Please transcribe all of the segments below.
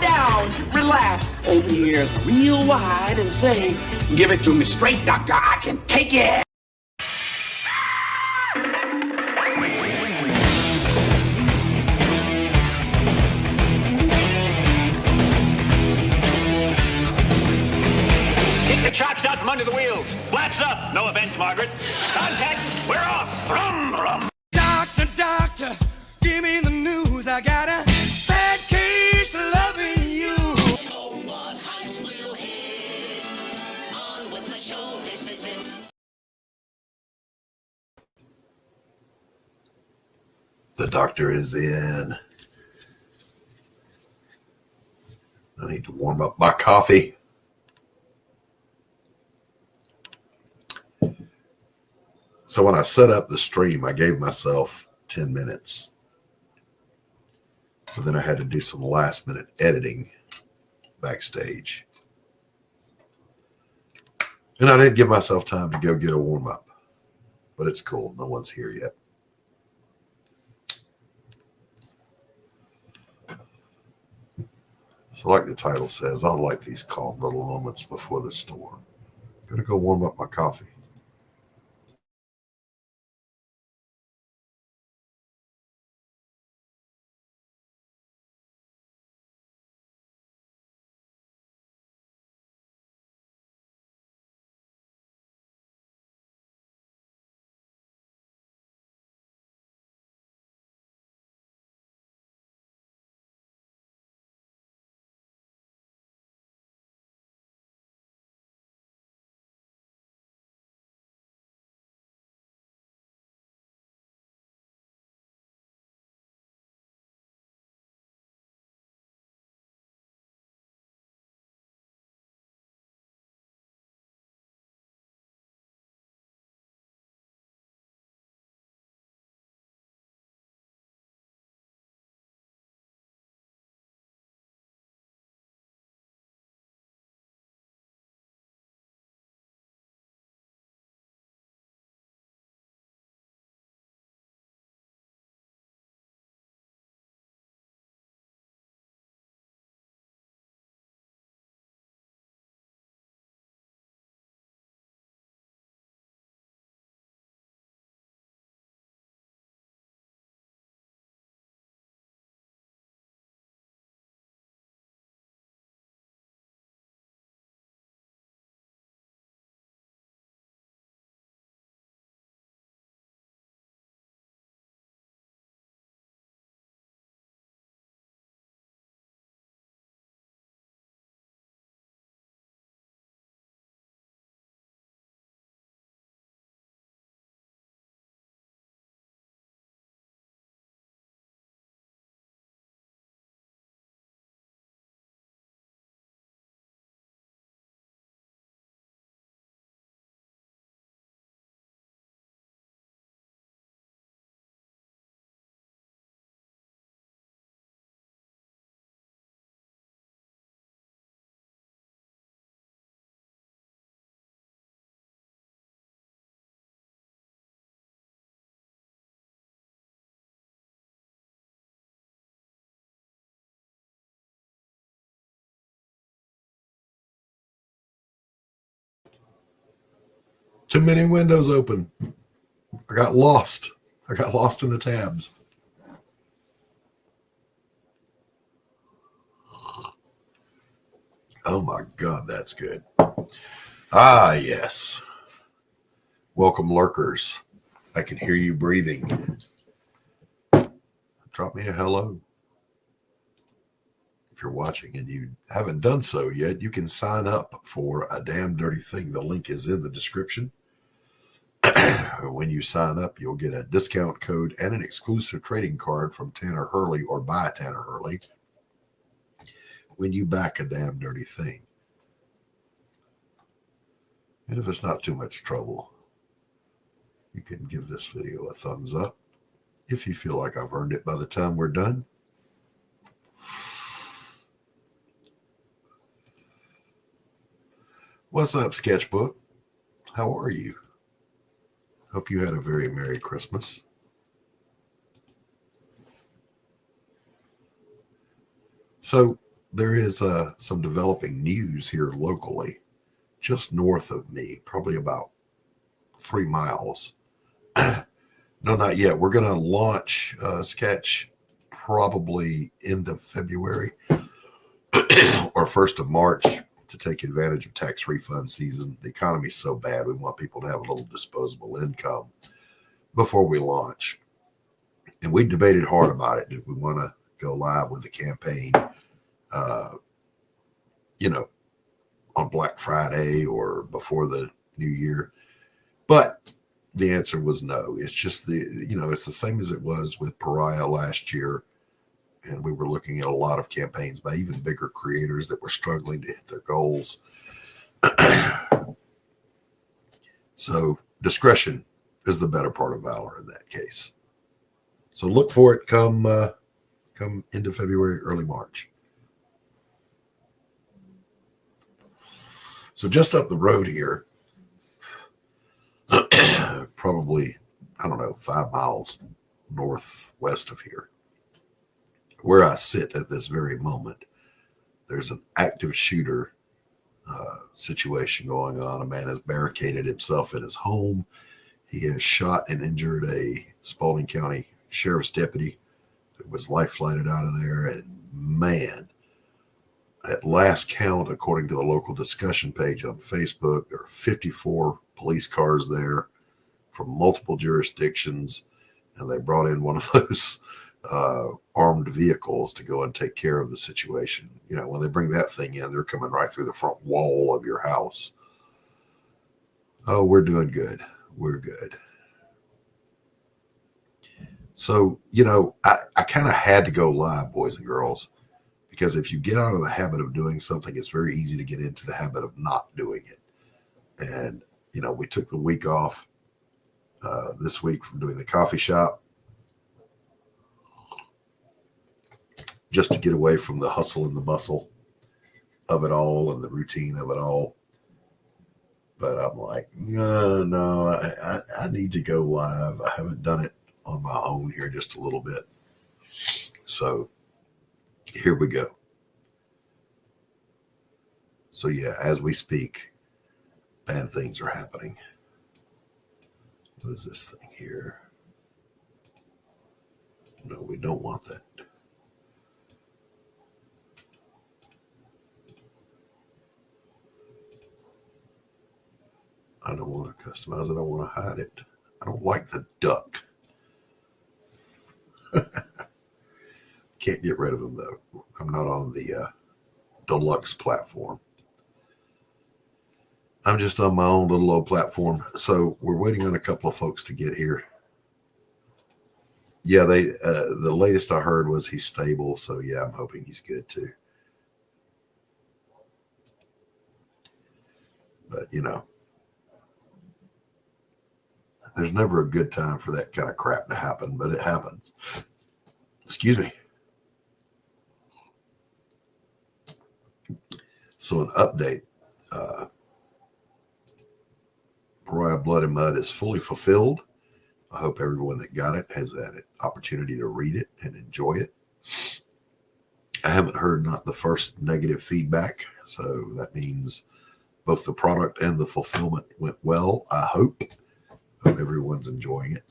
down, relax, open your ears real wide and say, give it to me straight, doctor, I can take it. Kick the chocks out from under the wheels. Flaps up. No offense, Margaret. Contact. We're off. Brum, brum. Doctor, doctor, give me the news. I got a bad case of loving you. Oh, what heights will hit? On with the show, this is it. The doctor is in. I need to warm up my coffee. So when I set up the stream, I gave myself 10 minutes. But then I had to do some last minute editing backstage. And I didn't give myself time to go get a warm up. But it's cool. No one's here yet. So like the title says, I like these calm little moments before the storm. I'm going to go warm up my coffee. Too many windows open. I got lost. I got lost in the tabs. Oh my God, that's good. Ah, yes. Welcome, lurkers. I can hear you breathing. Drop me a hello. If you're watching and you haven't done so yet, you can sign up for A Damn Dirty Thing. The link is in the description. When you sign up, you'll get a discount code and an exclusive trading card from Tanner Hurley or by Tanner Hurley when you back A Damn Dirty Thing. And if it's not too much trouble, you can give this video a thumbs up if you feel like I've earned it by the time we're done. What's up, Sketchbook? How are you? Hope you had a very Merry Christmas. So there is some developing news here locally, just north of me, probably about 3 miles. No, not yet. We're going to launch Sketch probably end of February or 1st of March to take advantage of tax refund season. The economy's so bad, we want people to have a little disposable income before we launch. And we debated hard about it. Did we want to go live with the campaign, on Black Friday or before the new year? But the answer was no. It's just it's the same as it was with Pariah last year. And we were looking at a lot of campaigns by even bigger creators that were struggling to hit their goals. So discretion is the better part of valor in that case. So look for it come into February, early March. So just up the road here, probably, 5 miles northwest of here, where I sit at this very moment, there's an active shooter situation going on. A man has barricaded himself in his home. He has shot and injured a Spalding County Sheriff's deputy who was life flighted out of there. And man, at last count, according to the local discussion page on Facebook, there are 54 police cars there from multiple jurisdictions. And they brought in one of those armed vehicles to go and take care of the situation. When they bring that thing in, they're coming right through the front wall of your house. Oh, we're doing good. We're good. So, I kind of had to go live, boys and girls, because if you get out of the habit of doing something, it's very easy to get into the habit of not doing it. And, we took the week off this week from doing the coffee shop, just to get away from the hustle and the bustle of it all and the routine of it all. But I'm like, no, I need to go live. I haven't done it on my own here just a little bit. So here we go. So yeah, as we speak, bad things are happening. What is this thing here? No, we don't want that. I don't want to customize it. I want to hide it. I don't like the duck. Can't get rid of him, though. I'm not on the deluxe platform. I'm just on my own little low platform. So we're waiting on a couple of folks to get here. Yeah, the latest I heard was he's stable. So yeah, I'm hoping he's good too. But there's never a good time for that kind of crap to happen, but it happens. Excuse me. So an update. Pariah Blood and Mud is fully fulfilled. I hope everyone that got it has had an opportunity to read it and enjoy it. I haven't heard not the first negative feedback, so that means both the product and the fulfillment went well, I hope. Hope everyone's enjoying it.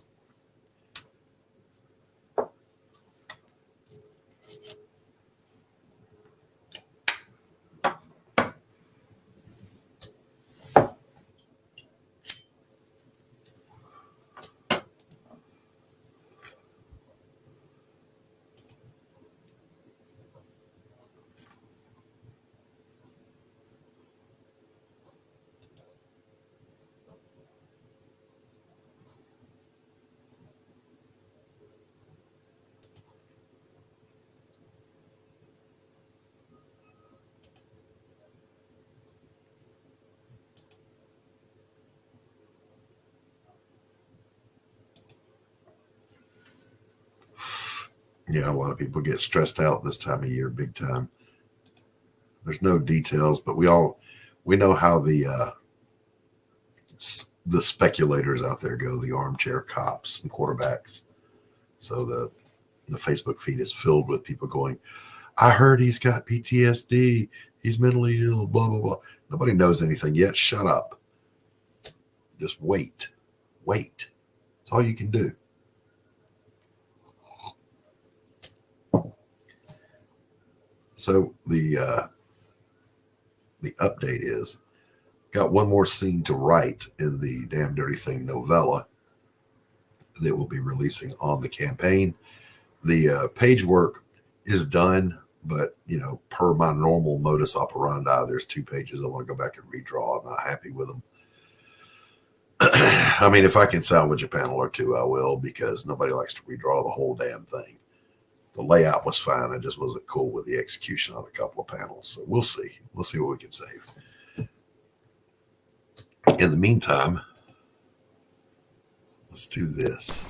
Yeah, a lot of people get stressed out this time of year, big time. There's no details, but we know how the speculators out there go, the armchair cops and quarterbacks. So The Facebook feed is filled with people going, I heard he's got PTSD. He's mentally ill, blah, blah, blah. Nobody knows anything yet. Shut up. Just wait. Wait. That's all you can do. So the update is, got one more scene to write in the Damn Dirty Thing novella that we'll be releasing on the campaign. The page work is done, but, you know, per my normal modus operandi, there's 2 pages I want to go back and redraw. I'm not happy with them. I mean, if I can salvage a panel or 2, I will, because nobody likes to redraw the whole damn thing. The layout was fine. I just wasn't cool with the execution on a couple of panels. So we'll see. We'll see what we can save. In the meantime, let's do this.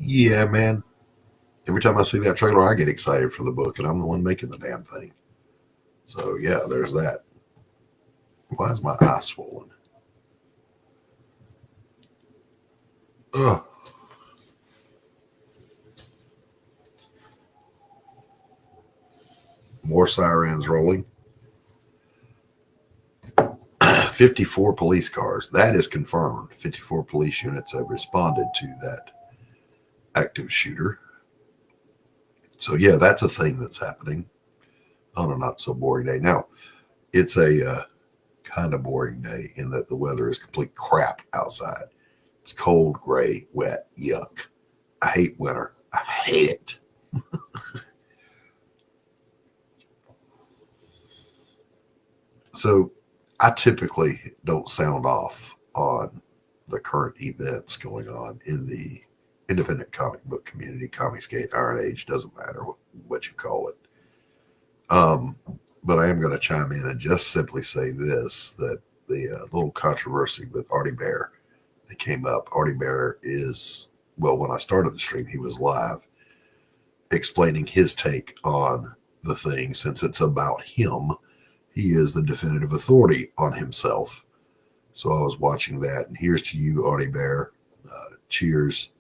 Yeah, man. Every time I see that trailer, I get excited for the book, and I'm the one making the damn thing. So, yeah, there's that. Why is my eye swollen? Ugh. More sirens rolling. 54 police cars. That is confirmed. 54 police units have responded to that active shooter. So, yeah, that's a thing that's happening on a not so boring day. Now, it's a kind of boring day in that the weather is complete crap outside. It's cold, gray, wet, yuck. I hate winter. I hate it. So I typically don't sound off on the current events going on in the independent comic book community, Comicsgate, Iron Age, doesn't matter what you call it. But I am going to chime in and just simply say this, that the little controversy with Artie Bear that came up. Artie Bear is, well, when I started the stream, he was live explaining his take on the thing. Since it's about him, he is the definitive authority on himself. So I was watching that, and here's to you, Artie Bear. Cheers.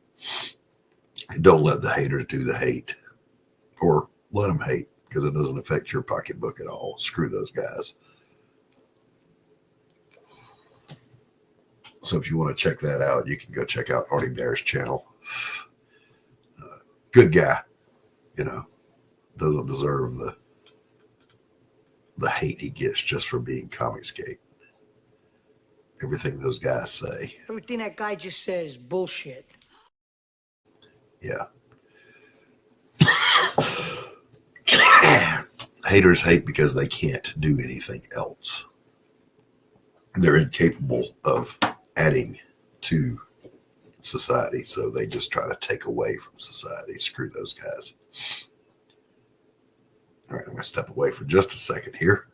Don't let the haters do the hate, or let them hate, because it doesn't affect your pocketbook at all. Screw those guys. So if you want to check that out, you can go check out Artie Bear's channel. Good guy, you know, doesn't deserve the hate he gets just for being Comicsgate. Everything those guys say. Everything that guy just says is bullshit. Yeah. Haters hate because they can't do anything else. They're incapable of adding to society, so they just try to take away from society. Screw those guys. All right, I'm going to step away for just a second here.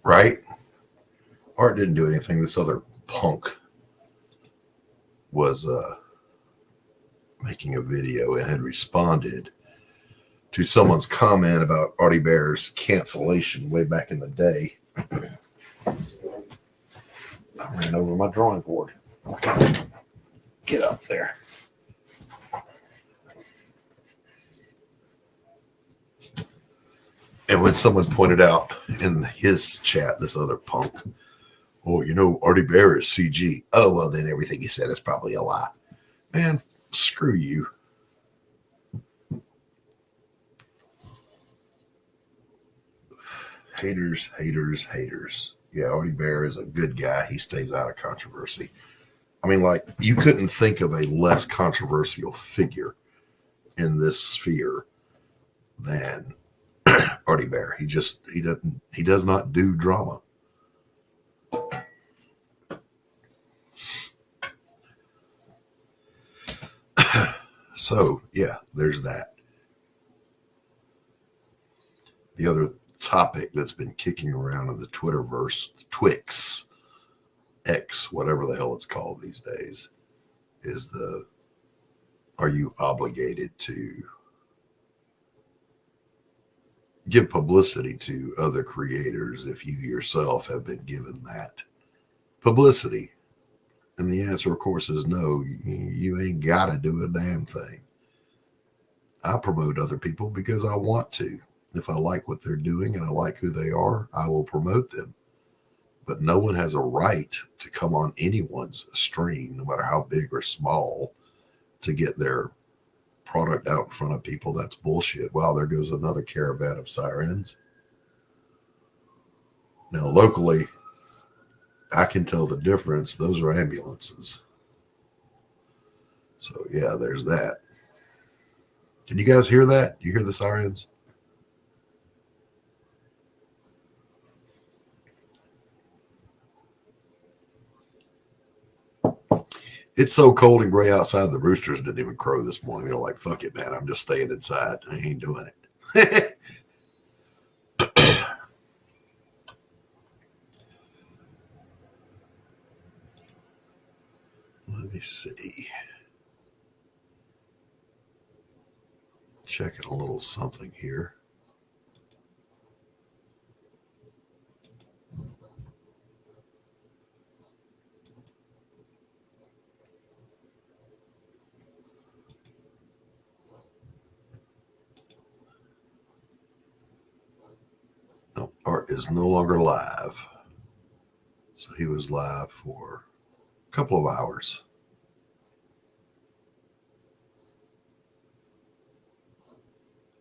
right? Art didn't do anything. This other punk was making a video and had responded to someone's comment about Artie Bear's cancellation way back in the day. I ran over my drawing board. Get up there. And when someone pointed out in his chat, this other punk, oh, you know, Artie Bear is CG. Oh, well, then everything he said is probably a lie. Man, screw you. Haters, haters, haters. Yeah, Artie Bear is a good guy. He stays out of controversy. I mean, like, you couldn't think of a less controversial figure in this sphere than Artie Bear. He does not do drama. So, yeah, there's that. The other topic that's been kicking around in the Twitterverse, Twix, X, whatever the hell it's called these days, is are you obligated to give publicity to other creators if you yourself have been given that publicity? And the answer, of course, is no. You ain't got to do a damn thing. I promote other people because I want to. If I like what they're doing and I like who they are, I will promote them. But no one has a right to come on anyone's stream, no matter how big or small, to get their product out in front of people. That's bullshit. Wow, there goes another caravan of sirens. Now, locally, I can tell the difference. Those are ambulances. So, yeah, there's that. Can you guys hear that? You hear the sirens? It's so cold and gray outside, the roosters didn't even crow this morning. They're like, fuck it, man. I'm just staying inside. I ain't doing it. Let me see. Checking a little something here. No, Art is no longer live. So he was live for a couple of hours.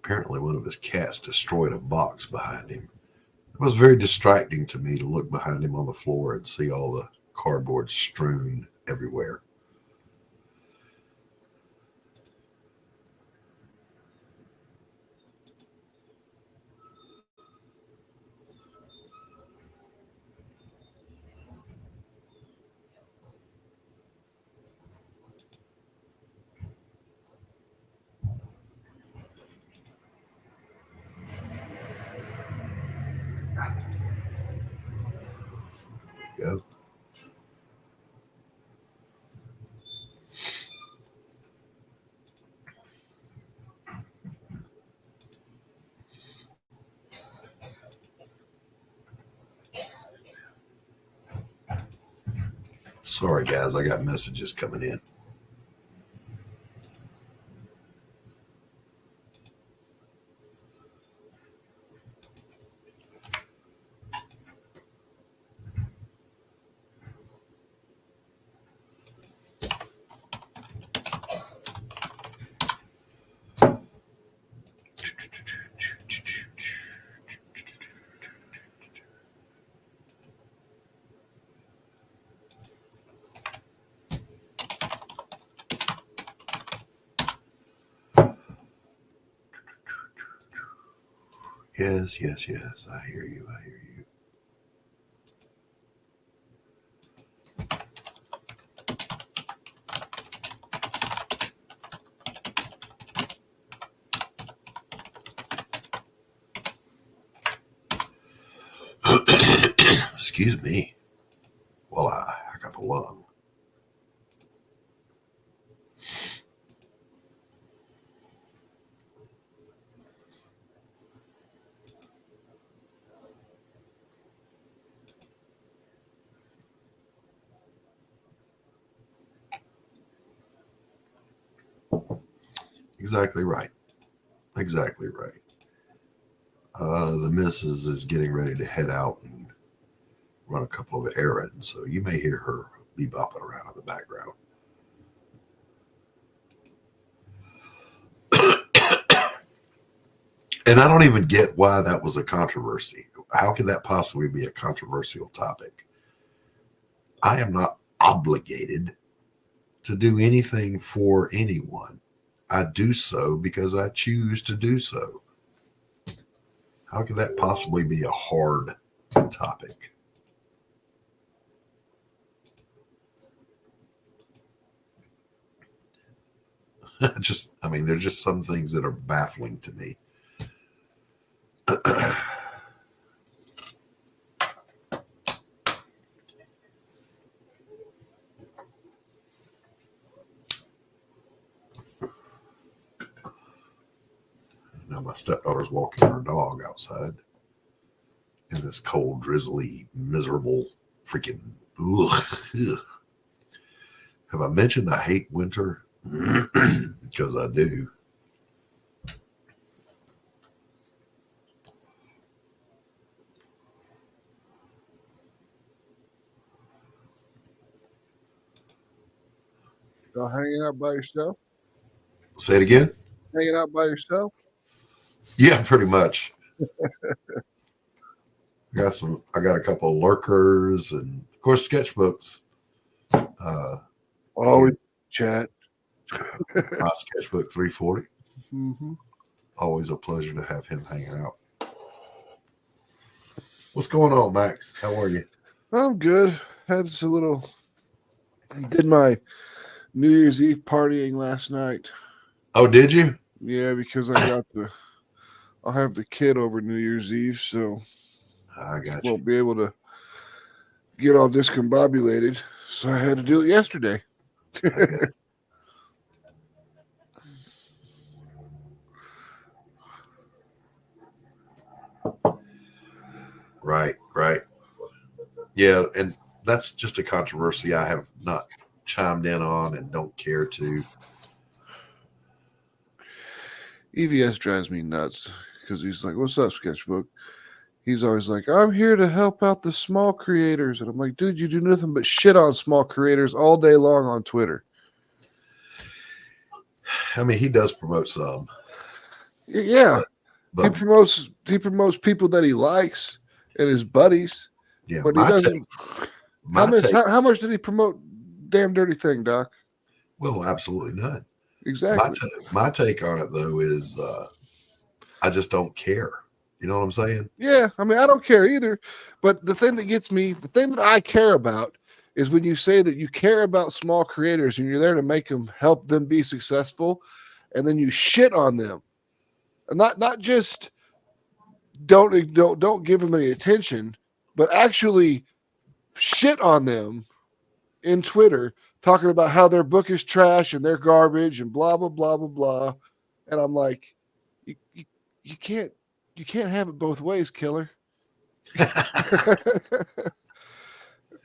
Apparently one of his cats destroyed a box behind him. It was very distracting to me to look behind him on the floor and see all the cardboard strewn everywhere. Go. Sorry, guys, I got messages coming in. Yes, I hear you. Excuse me. Well, I got the lung. Exactly right. Exactly right. The missus is getting ready to head out and run a couple of errands, so you may hear her be bopping around in the background. And I don't even get why that was a controversy. How could that possibly be a controversial topic? I am not obligated to do anything for anyone. I do so because I choose to do so. How could that possibly be a hard topic? There's just some things that are baffling to me. Now my stepdaughter's walking her dog outside in this cold, drizzly, miserable freaking. Ugh. Have I mentioned I hate winter? Because I do. Y'all hanging out by yourself? Say it again? Hanging out by yourself? Yeah, pretty much. I got a couple of lurkers and of course sketchbooks. Always chat. My sketchbook 340. Mm-hmm. Always a pleasure to have him hanging out. What's going on, Max? How are you? I'm good. Did my New Year's Eve partying last night. Oh, did you? Yeah, because I'll have the kid over New Year's Eve, so I got you. won't be able to get all discombobulated. So I had to do it yesterday. Right. Yeah, and that's just a controversy I have not chimed in on and don't care to. EVS drives me nuts because he's like, "What's up, Sketchbook?" He's always like, "I'm here to help out the small creators," and I'm like, "Dude, you do nothing but shit on small creators all day long on Twitter." I mean, he does promote some. Yeah, but he promotes people that he likes and his buddies. Yeah, but he doesn't. How much did he promote Damn Dirty Thing, Doc? Well, absolutely none. Exactly. My take on it though is I just don't care. You know what I'm saying? Yeah, I mean, I don't care either. But the thing that gets me, the thing that I care about is when you say that you care about small creators and you're there to help them be successful, and then you shit on them. And not just don't give them any attention, but actually shit on them in Twitter, talking about how their book is trash and they're garbage and blah blah blah blah blah. And I'm like, you can't have it both ways, killer.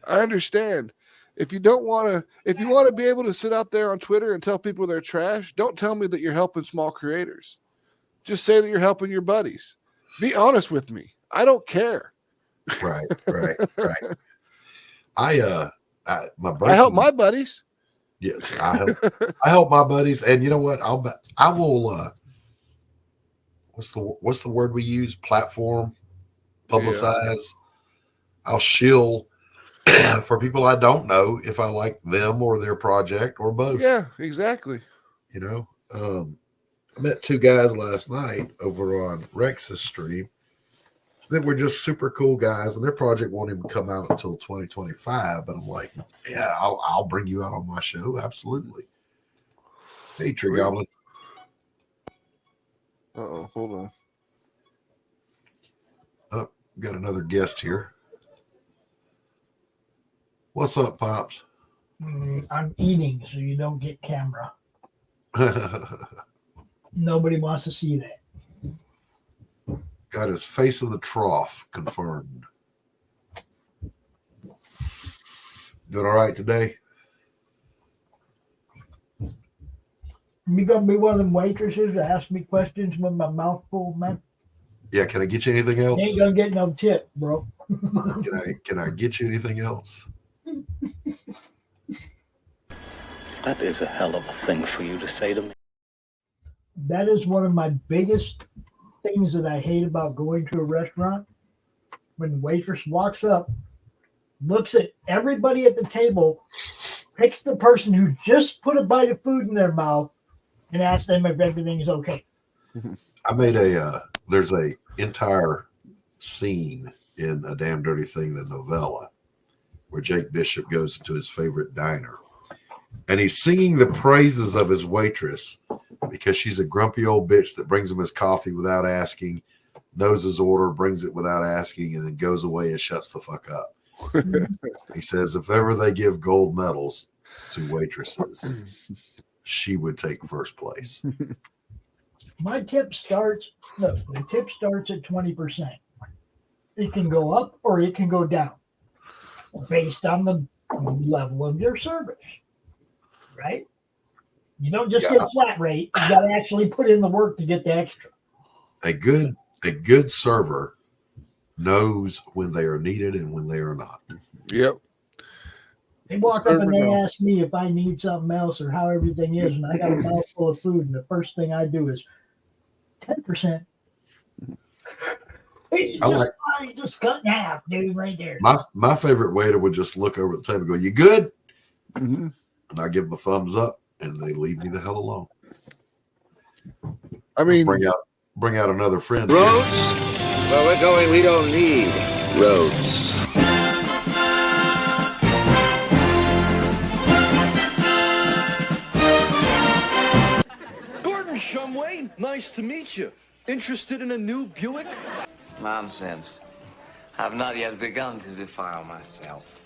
I understand. If you want to be able to sit out there on Twitter and tell people they're trash, don't tell me that you're helping small creators. Just say that you're helping your buddies. Be honest with me. I don't care. Right. I help my buddies. Yes, I help my buddies, and you know what? I will. What's the word we use? Platform, publicize. Yeah. I'll shill for people I don't know if I like them or their project or both. Yeah, exactly. You know, I met two guys last night over on Rex's stream that were just super cool guys, and their project won't even come out until 2025. But I'm like, yeah, I'll bring you out on my show, absolutely. Hey, Tree Goblin. Hold on. Oh, got another guest here. What's up, Pops? I'm eating, so you don't get camera. Nobody wants to see that. Got his face in the trough confirmed. Doing all right today? You gonna be one of them waitresses that ask me questions with my mouth full, man? Yeah, can I get you anything else? You ain't gonna get no tip, bro. Can I get you anything else? That is a hell of a thing for you to say to me. That is one of my biggest things that I hate about going to a restaurant. When the waitress walks up, looks at everybody at the table, picks the person who just put a bite of food in their mouth, and asks them if everything's okay. I made there's a entire scene in A Damn Dirty Thing, the novella, where Jake Bishop goes into his favorite diner. And he's singing the praises of his waitress because she's a grumpy old bitch that brings him his coffee without asking, knows his order, brings it without asking, and then goes away and shuts the fuck up. He says if ever they give gold medals to waitresses, she would take first place. My tip starts, look, the tip starts at 20%. It can go up or it can go down based on the level of your service, right? You don't just get flat rate. You got to actually put in the work to get the extra. A good server knows when they are needed and when they are not. Yep. They walk up and they ask me if I need something else or how everything is, and I got a mouthful of food, and the first thing I do is 10%. Just cut in half, dude, right there. My favorite waiter would just look over the table and go, "You good?" And I give them a thumbs up, and they leave me the hell alone. I mean, bring out another friend. Roads? Where we're going, we don't need roads. Gordon Shumway, nice to meet you. Interested in a new Buick? Nonsense. I've not yet begun to defile myself.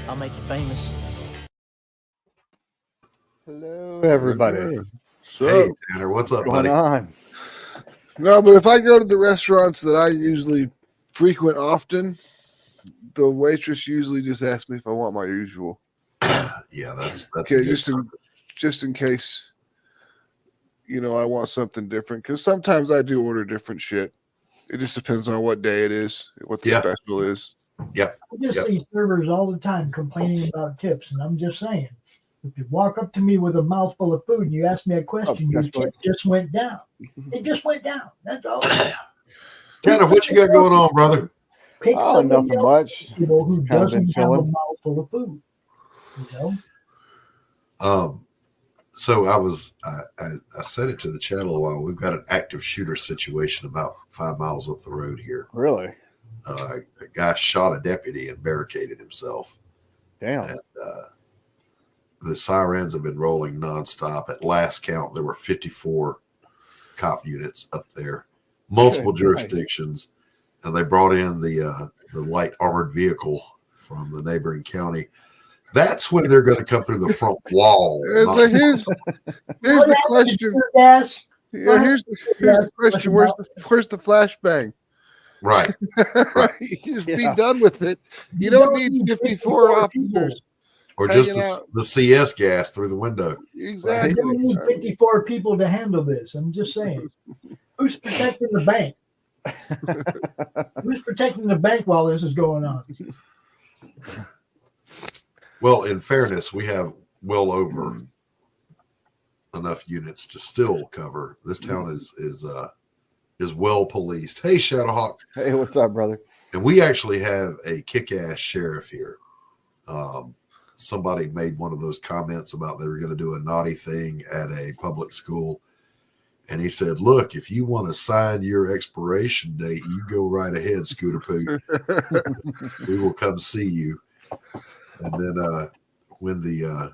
I'll make you famous. Hello, everybody. Hey, Tanner, what's up, What's buddy? going on? No, but if I go to the restaurants that I usually frequent often, the waitress usually just asks me if I want my usual. Yeah, that's okay, just in case, you know, I want something different. Because sometimes I do order different shit. It just depends on what day it is, what the special is. Yep. I just see servers all the time complaining about tips, and I'm just saying, if you walk up to me with a mouthful of food and you ask me a question, your tip just went down. It just went down. That's all. Tanner, what you got going on, brother? Pick nothing much. People who Kind of been doesn't have a chilling. mouthful of food. You know? So I said it to the chat a little while. We've got an active shooter situation about 5 miles up the road here. Really? A guy shot a deputy and barricaded himself. Damn. And, the sirens have been rolling nonstop. At last count, there were 54 cop units up there, multiple jurisdictions, and they brought in the light armored vehicle from the neighboring county. That's when they're going to come through the front wall. Here's the question. Yeah, here's the question. Where's the flashbang? Right. Just be done with it. You don't need 54 officers. Or just the CS gas through the window. Exactly. You don't need 54 people to handle this. I'm just saying. Who's protecting the bank? Who's protecting the bank while this is going on? Well, in fairness, we have well over enough units to still cover. This town is well policed. Hey, Shadowhawk. Hey, what's up, brother? And we actually have a kick-ass sheriff here. Somebody made one of those comments about they were going to do a naughty thing at a public school. And he said, look, if you want to sign your expiration date, you go right ahead, Scooter Poo. We will come see you. And then when the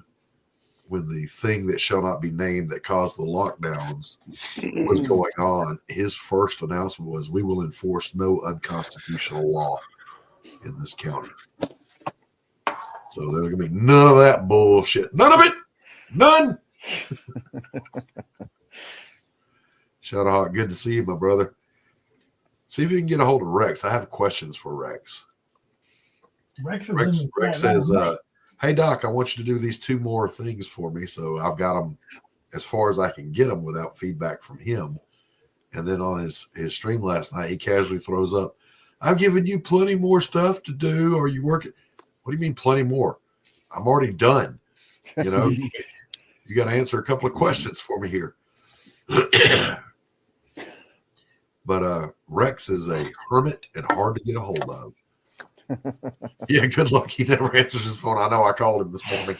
when the thing that shall not be named that caused the lockdowns was going on, his first announcement was, "We will enforce no unconstitutional law in this county." So there's gonna be none of that bullshit. None of it. None. Shadowhawk, good to see you, my brother. See if you can get a hold of Rex. I have questions for Rex. Rex says, "Hey Doc, I want you to do these 2 more things for me." So I've got them as far as I can get them without feedback from him. And then on his stream last night, he casually throws up, "I've given you plenty more stuff to do. Are you working?" What do you mean plenty more? I'm already done. You know, you got to answer a couple of questions for me here. But Rex is a hermit and hard to get a hold of. Yeah, good luck. He never answers his phone. I know I called him this morning.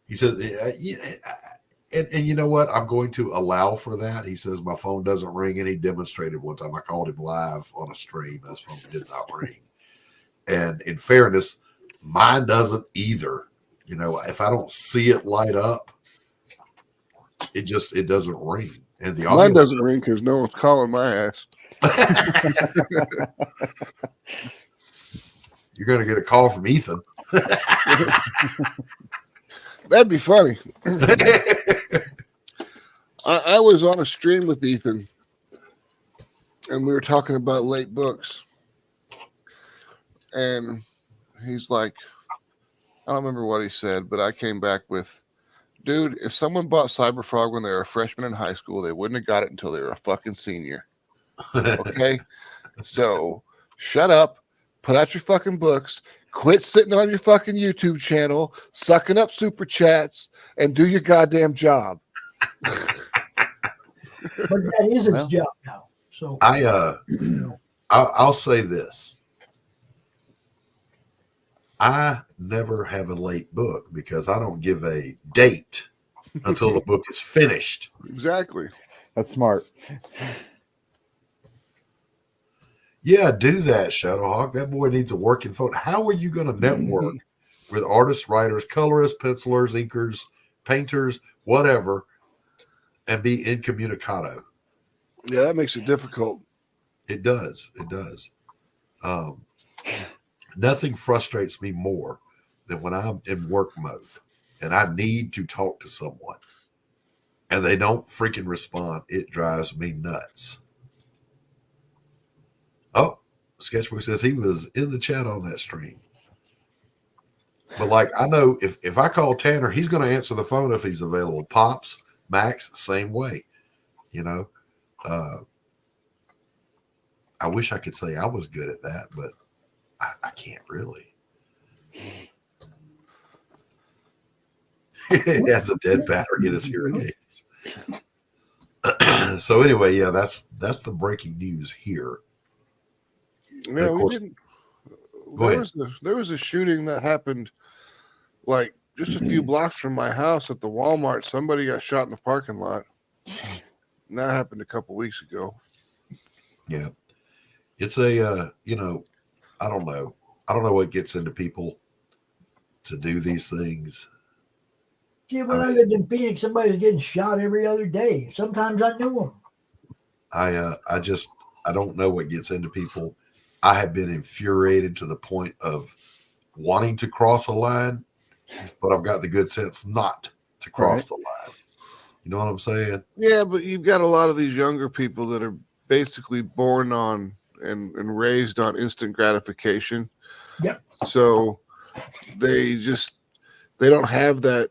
He says, and you know what? I'm going to allow for that. He says my phone doesn't ring, and he demonstrated one time. I called him live on a stream, and his phone did not ring. And in fairness, mine doesn't either. You know, if I don't see it light up, it doesn't ring. And the mine doesn't ring because no one's calling my ass. You're going to get a call from Ethan. That'd be funny. I was on a stream with Ethan, and we were talking about late books. And he's like, I don't remember what he said, but I came back with, "Dude, if someone bought Cyberfrog when they were a freshman in high school, they wouldn't have got it until they were a fucking senior." Okay? So shut up, put out your fucking books, quit sitting on your fucking YouTube channel, sucking up super chats, and do your goddamn job. But that is its job now. So I'll say this. I never have a late book because I don't give a date until the book is finished. Exactly. That's smart. Yeah, do that, Shadowhawk. That boy needs a working phone. How are you going to network with artists, writers, colorists, pencilers, inkers, painters, whatever, and be incommunicado? Yeah, that makes it difficult. It does. It does. Nothing frustrates me more than when I'm in work mode and I need to talk to someone and they don't freaking respond. It drives me nuts. Oh, Sketchbook says he was in the chat on that stream. But like, I know if I call Tanner, he's going to answer the phone if he's available. Pops, Max, same way. You know, I wish I could say I was good at that, but I can't really. He has a dead battery in his hearing aids. So anyway, yeah, that's the breaking news here. Yeah, there was a shooting that happened like just a few blocks from my house at the Walmart. Somebody got shot in the parking lot. And that happened a couple weeks ago. Yeah. It's a, I don't know. I don't know what gets into people to do these things. Yeah, when I lived in Phoenix, somebody was getting shot every other day. Sometimes I knew them. I don't know what gets into people. I have been infuriated to the point of wanting to cross a line, but I've got the good sense not to cross the line. You know what I'm saying? Yeah, but you've got a lot of these younger people that are basically born on and raised on instant gratification. Yep. So they don't have that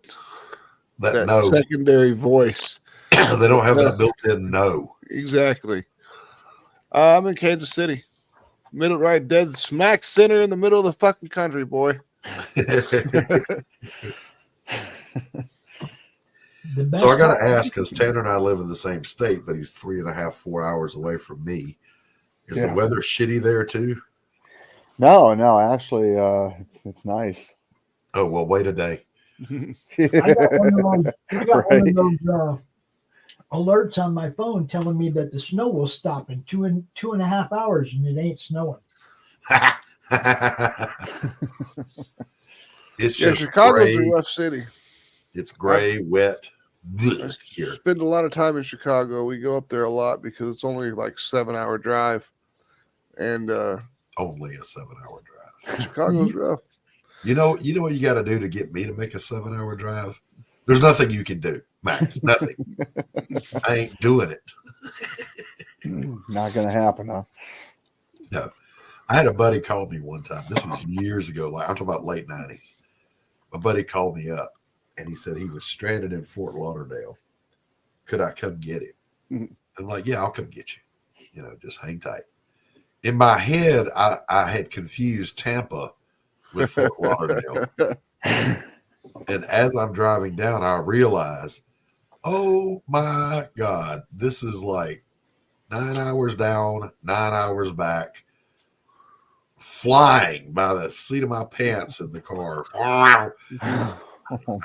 no secondary voice. They don't have that built-in no. Exactly. I'm in Kansas City. Middle right, dead smack center in the middle of the fucking country, boy. So I got to ask, because Tanner and I live in the same state, but he's 3.5, 4 hours away from me. Is the weather shitty there too? No, actually, it's nice. Oh, well, wait a day. I got one of those alerts on my phone telling me that the snow will stop in 2.5 hours, and it ain't snowing. It's Yeah, just Chicago's gray. a rough city. It's gray, wet. Blech, here. Spend a lot of time in Chicago. We go up there a lot because it's only like 7-hour drive, and Only a 7-hour drive. Chicago's rough. You know what you got to do to get me to make a 7-hour drive? There's nothing you can do, Max. Nothing. I ain't doing it. Not gonna happen, huh? No. I had a buddy call me one time. This was years ago. Like I'm talking about late 90s. My buddy called me up and he said he was stranded in Fort Lauderdale. Could I come get him? Mhm. I'm like, yeah, I'll come get you. You know, just hang tight. In my head, I had confused Tampa with Fort Lauderdale. And as I'm driving down, I realize, oh my God, this is like 9 hours down, 9 hours back, flying by the seat of my pants in the car. I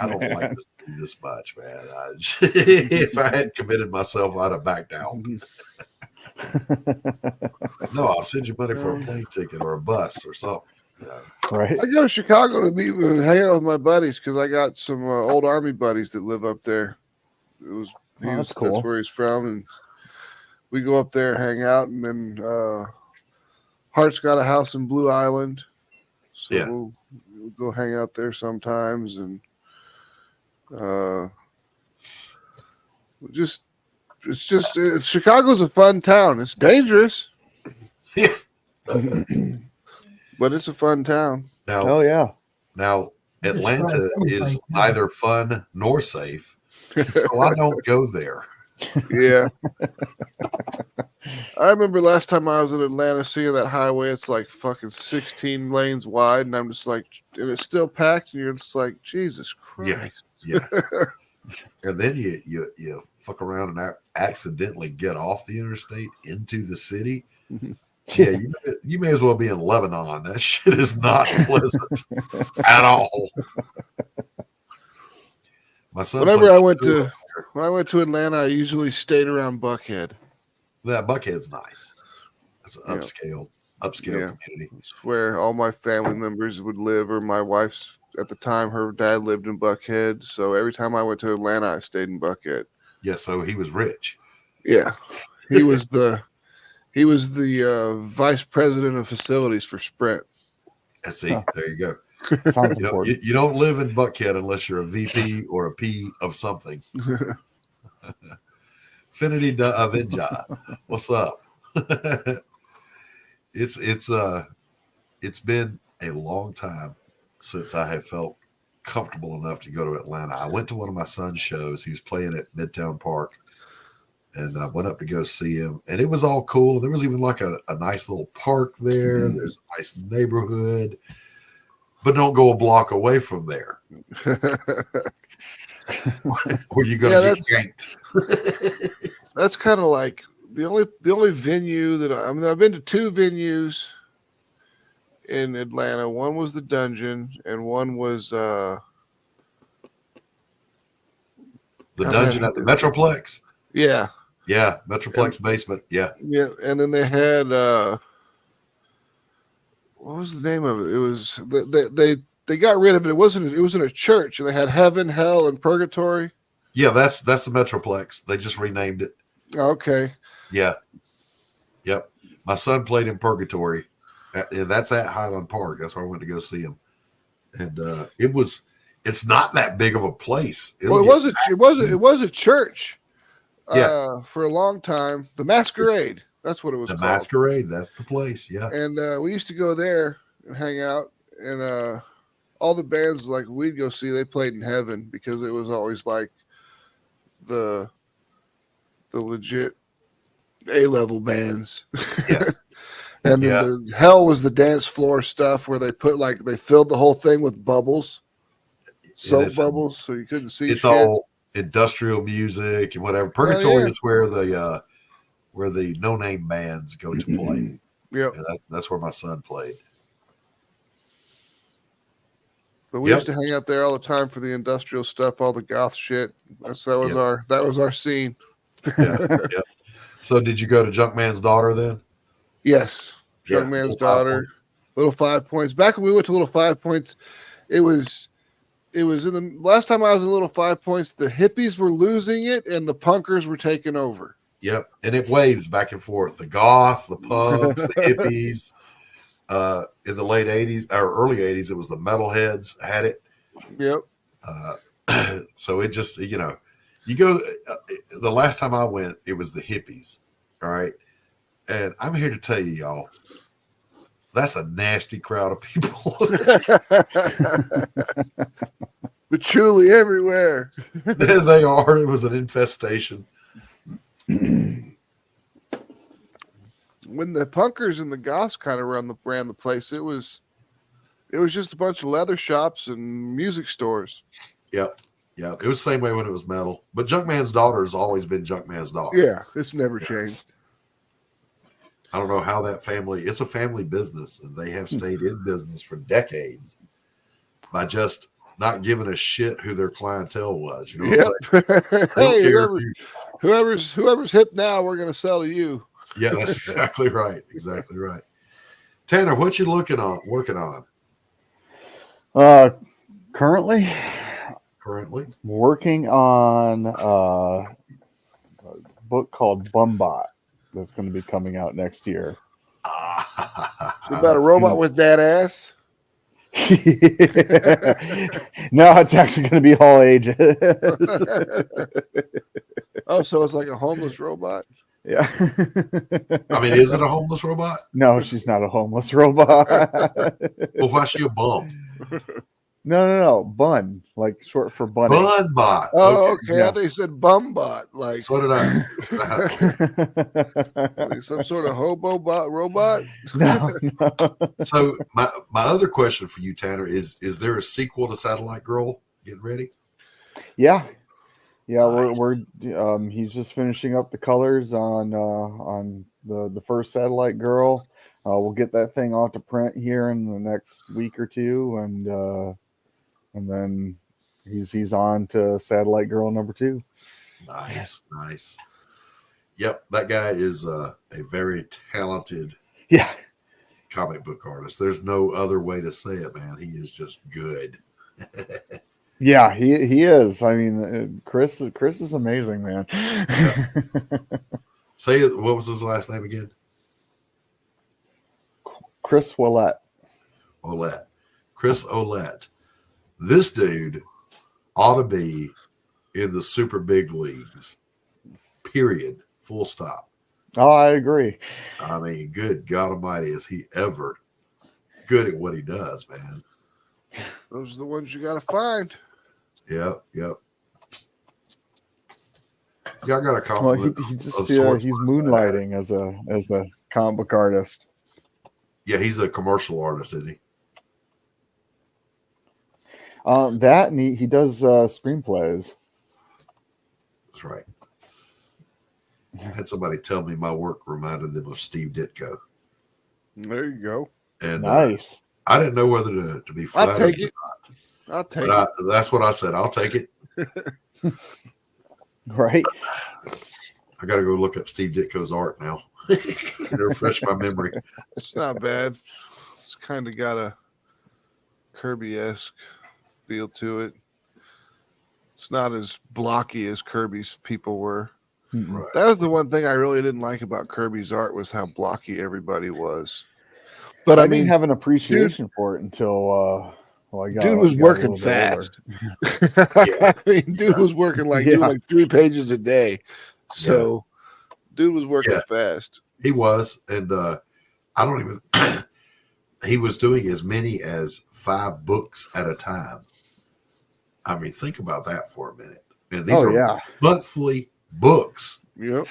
don't like this much, man. If I hadn't committed myself, I'd have backed out. No, I'll send you money for a plane ticket or a bus or something. You know. Right. I go to Chicago to meet and hang out with my buddies because I got some old Army buddies that live up there. That's cool. That's where he's from, and we go up there, hang out, and then Hart's got a house in Blue Island, so Yeah. we'll go hang out there sometimes, and Chicago's a fun town. It's dangerous, but it's a fun town. Now, Oh yeah. Now, Atlanta is neither fun nor safe, so I don't go there. Yeah. I remember last time I was in Atlanta seeing that highway, it's like fucking 16 lanes wide, and I'm just like, and it's still packed, and you're just like, Jesus Christ. Yeah. And then you fuck around and accidentally get off the interstate into the city. Yeah, you may as well be in Lebanon. That shit is not pleasant at all. My son. When I went to Atlanta, I usually stayed around Buckhead. That Buckhead's nice. That's an upscale community. It's where all my family members would live, or my wife's at the time, her dad lived in Buckhead. So every time I went to Atlanta, I stayed in Buckhead. Yeah, so he was rich. Yeah, he was the vice president of facilities for Sprint. See, there you go. Sounds You know, important. you don't live in Buckhead unless you're a VP or a P of something. Finity da Avenja. What's up? It's been a long time since I have felt comfortable enough to go to Atlanta. I went to one of my son's shows. He was playing at Midtown Park, and I went up to go see him, and it was all cool. There was even like a nice little park there. Mm-hmm. There's a nice neighborhood, but don't go a block away from there. Or you're going to get yanked. That's kind of like the only venue that I've been to two venues in Atlanta. One was the Dungeon, and one was the Dungeon at the Metroplex. Yeah, Metroplex basement. Yeah, and then they had what was the name of it? It was they got rid of it. It was in a church, and they had Heaven, Hell, and Purgatory. Yeah, that's the Metroplex. They just renamed it. Okay. Yeah. Yep. My son played in Purgatory. And that's at Highland Park. That's where I went to go see him. And it's not that big of a place. It was a church. For a long time. The Masquerade. That's what it was called. The called. Masquerade. That's the place. Yeah. And we used to go there and hang out. And all the bands like we'd go see, they played in heaven because it was always like the legit A-level bands. Yeah. And then the Hell was the dance floor stuff where they filled the whole thing with bubbles, soap bubbles, so you couldn't see. It's all industrial music and whatever. Purgatory is where the no-name bands go to play. Yeah, that's where my son played. But we used to hang out there all the time for the industrial stuff, all the goth shit. That was our scene. Yeah. So did you go to Junkman's Daughter then? Yes. Junkman's Daughter. Little 5 Points. Back when we went to Little 5 Points, It was in the last time I was in Little 5 Points, the hippies were losing it and the punkers were taking over. Yep. And it waves back and forth. The goth, the punks, the hippies. In the late 80s or early 80s, it was the metalheads had it. Yep. So it just, you know, you go, the last time I went, it was the hippies. All right. And I'm here to tell you, y'all, that's a nasty crowd of people. Patchouli everywhere. They are. It was an infestation. When the punkers and the goths kind of ran the place, it was just a bunch of leather shops and music stores. Yep. Yeah. It was the same way when it was metal. But Junkman's Daughter has always been Junkman's Daughter. Yeah, it's never changed. I don't know how that family, it's a family business, and they have stayed in business for decades by just not giving a shit who their clientele was. You know what I'm saying? Hey, whoever's hip now, we're going to sell to you. Yeah, that's exactly right. Exactly right. Tanner, what you working on? Currently working on a book called Bumbot that's going to be coming out next year. About a robot with that ass? No, it's actually going to be all ages. Oh, so it's like a homeless robot? Yeah. I mean, is it a homeless robot? No, she's not a homeless robot. Well, why's she a bum? No. Bun, like short for bunny. Bunbot. Oh, okay. Yeah. I thought you said bumbot. Like, So did I. like some sort of hobo robot? No. So my other question for you, Tanner, is there a sequel to Satellite Girl getting ready? Yeah. Nice. We're he's just finishing up the colors on the first Satellite Girl. We'll get that thing off to print here in the next week or two, and then he's on to Satellite Girl number 2. Nice. Yep, that guy is a very talented comic book artist. There's no other way to say it, man. He is just good. Yeah, he is. I mean, Chris is amazing, man. Yeah. Say it. What was his last name again? Chris Ouellette. Chris Ouellette. This dude ought to be in the super big leagues. Period. Full stop. Oh, I agree. I mean, good God Almighty, is he ever good at what he does, man? Those are the ones you got to find. Yep. Y'all got a Well, compliment. he's moonlighting as a comic book artist. Yeah, he's a commercial artist, isn't he? That and he does screenplays. That's right. I had somebody tell me my work reminded them of Steve Ditko. There you go. And nice. I didn't know whether to be flattered. I'll take it. I'll take it. That's what I said. I'll take it. Right. I got to go look up Steve Ditko's art now to refresh my memory. It's not bad. It's kind of got a Kirby-esque feel to it. It's not as blocky as Kirby's people were. Right. That was the one thing I really didn't like about Kirby's art was how blocky everybody was. But I mean, didn't have an appreciation for it until I got. Dude was working fast. I mean, dude was working doing like 3 pages a day. So, dude was working fast. He was, and I don't even. He was doing as many as 5 books at a time. I mean, think about that for a minute. And these are monthly books. Yep.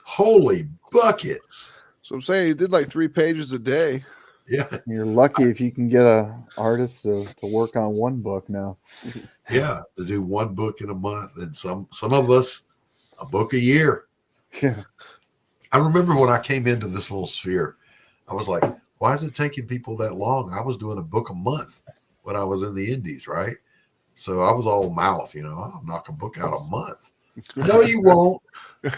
Holy buckets. So I'm saying he did like 3 pages a day. Yeah. You're lucky if you can get a artist to work on 1 book now. Yeah, to do 1 book in a month, and some of us a book a year. Yeah. I remember when I came into this little sphere, I was like, why is it taking people that long? I was doing a book a month when I was in the Indies, right? So I was all mouth, I'll knock a book out a month. No, you won't.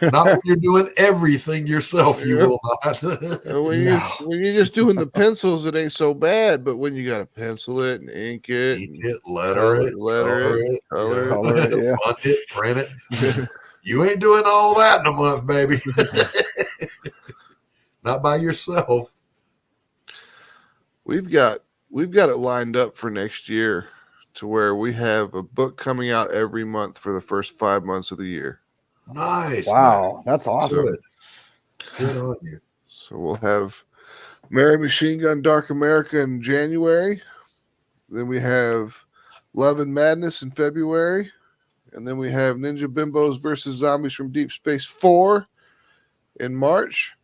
Not when you're doing everything yourself. You Yeah. will not. And when you're just doing the pencils, it ain't so bad. But when you got to pencil it and ink it, letter it, color it, yeah. fund it, print it. You ain't doing all that in a month, baby. Not by yourself. We've got it lined up for next year to where we have a book coming out every month for the first 5 months of the year. Nice. Wow, that's awesome. Good on you. So we'll have Mary Machine Gun Dark America in January. Then we have Love and Madness in February. And then we have Ninja Bimbos versus Zombies from Deep Space 4 in March.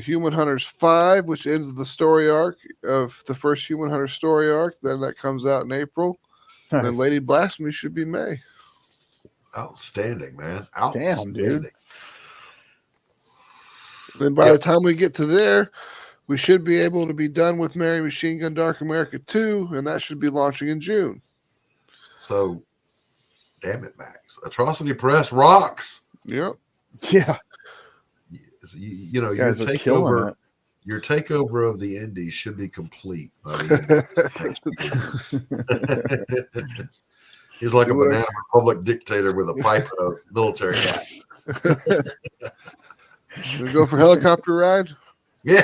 Human Hunters 5, which ends the story arc of the first Human Hunter story arc. Then that comes out in April. And then Lady Blasphemy should be May. Outstanding, man. Damn, dude. Then by the time we get to there, we should be able to be done with Mary Machine Gun Dark America 2, and that should be launching in June. So, damn it, Max. Atrocity Press rocks. Yep. Yeah. You know, You your guys are killing takeover of the Indies should be complete by the end of next year. He's like a banana republic dictator with a pipe and a military hat. We go for helicopter ride? Yeah.